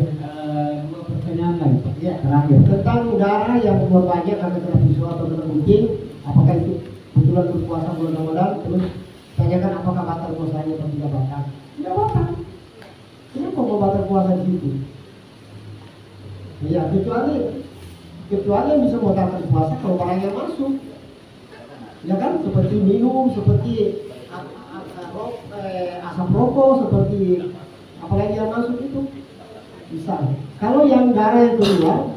Dua pertanyaan lagi, Pak.
Ya,
Terakhir.
tentang darah yang keluar banyak karena kena pisau atau kena gunting, apakah itu kebetulan berpuasa bulan Ramadan? Terus tanyakan apakah batal puasanya atau tidak batal? Tidak batal. Kenapa mau batal puasa di situ? Ya, kecuali yang bisa membatalkan puasa kalau barangnya masuk. Ya kan, seperti minum, seperti asap rokok, seperti apalagi yang masuk itu bisa. Kalau yang darah yang keluar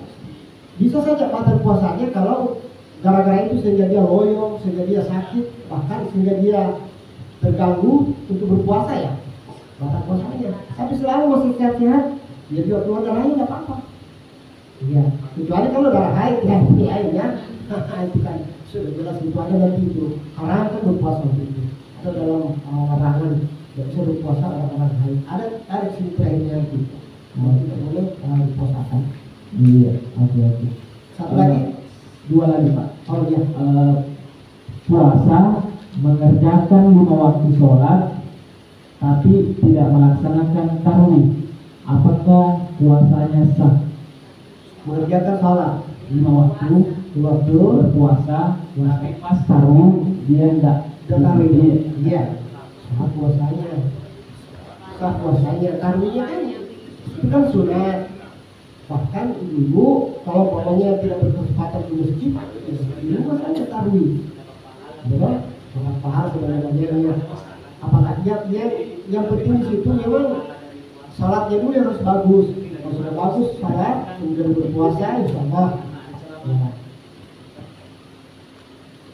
bisa saja batal puasanya kalau gara-gara itu sehingga dia loyo, sehingga dia sakit, bahkan sehingga dia terganggu untuk berpuasa ya batal puasanya. Tapi selama masih sehat-sehat, dia juga keluar darahnya tidak apa-apa. Iya, kecuali kalau darah haid ya, ini airnya, itu kan sudah jelas itu ada nanti itu haram kan berpuasa itu. Atau dalam larangan tidak bisa berpuasa orang haid. Ada sini terakhirnya itu. Tidak boleh dipuasakan.
Iya, oke.
Satu lagi,
2 lagi, Pak.
oh iya,
Puasa mengerjakan 5 waktu sholat tapi tidak melaksanakan tarawih, apakah puasanya sah?
mengerjakan salat
5 waktu berpuasa, tapi pas tarawih dia enggak
tarawih. Iya, sah puasanya, tarawihnya kan itu kan sunat. Bahkan ibu kalau pokoknya tidak berkesempatan di masjid, di rumah saja tarawih. Betul? Sholat pahala sebenarnya. Apalagi yang penting di situ memang sholatnya dulu harus bagus. Kalau sudah bagus sholat, kemudian berpuasa, insya Allah. Ya.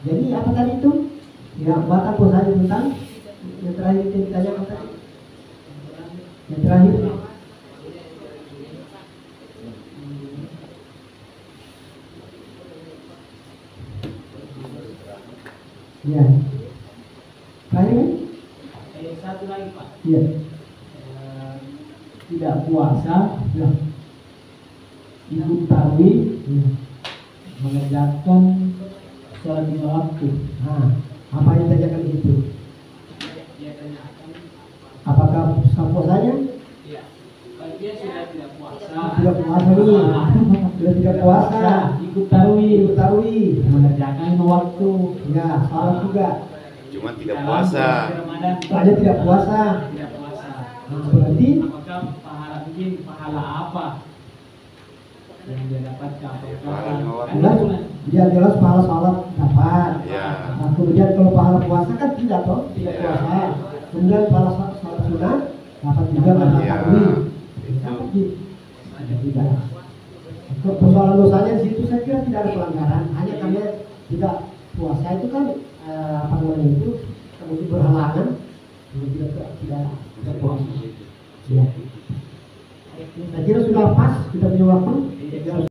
Jadi apa tadi itu? Ya, batal puasa tentang yang terakhir kita ditanya apa tadi? Yang terakhir. Ya. Terakhir kan?
Satu lagi, Pak.
Iya.
Tidak puasa,
Ya.
ikut tarawih,
Iya.
mengerjakan sholat punya waktu.
Nah, apa yang ditanyakan itu?
Dia tanyakan
Apakah puasa puasanya?
iya. Kalau dia sudah tidak puasa,
Tidak puasa nih. Sudah tidak puasa.
ikut tarawih,
Tarawih.
mengerjakan lima waktu.
Ya, salat juga.
Cuma tidak
Dalam
puasa.
bulan Ramadan
Soalnya tidak puasa.
tidak puasa.
Nah, berarti
Apakah pahala mungkin pahala apa yang dia dapatkan?
Pahala sholat.
jelas, dia jelas pahala salat dapat.
Ya.
Nah, kemudian kalau pahala puasa kan tidak toh, tidak
Iya.
puasa. Kemudian pahala salat sunat dapat juga pahala
Iya.
tarawih.
Itu.
Tapi ada tidak. Persoalan dosanya di situ saya kira tidak ada pelanggaran, hanya karena tidak puasa itu kan apa namanya itu mungkin berhalangan, tidak puasa. Ya. Saya kira sudah pas kita punya waktu.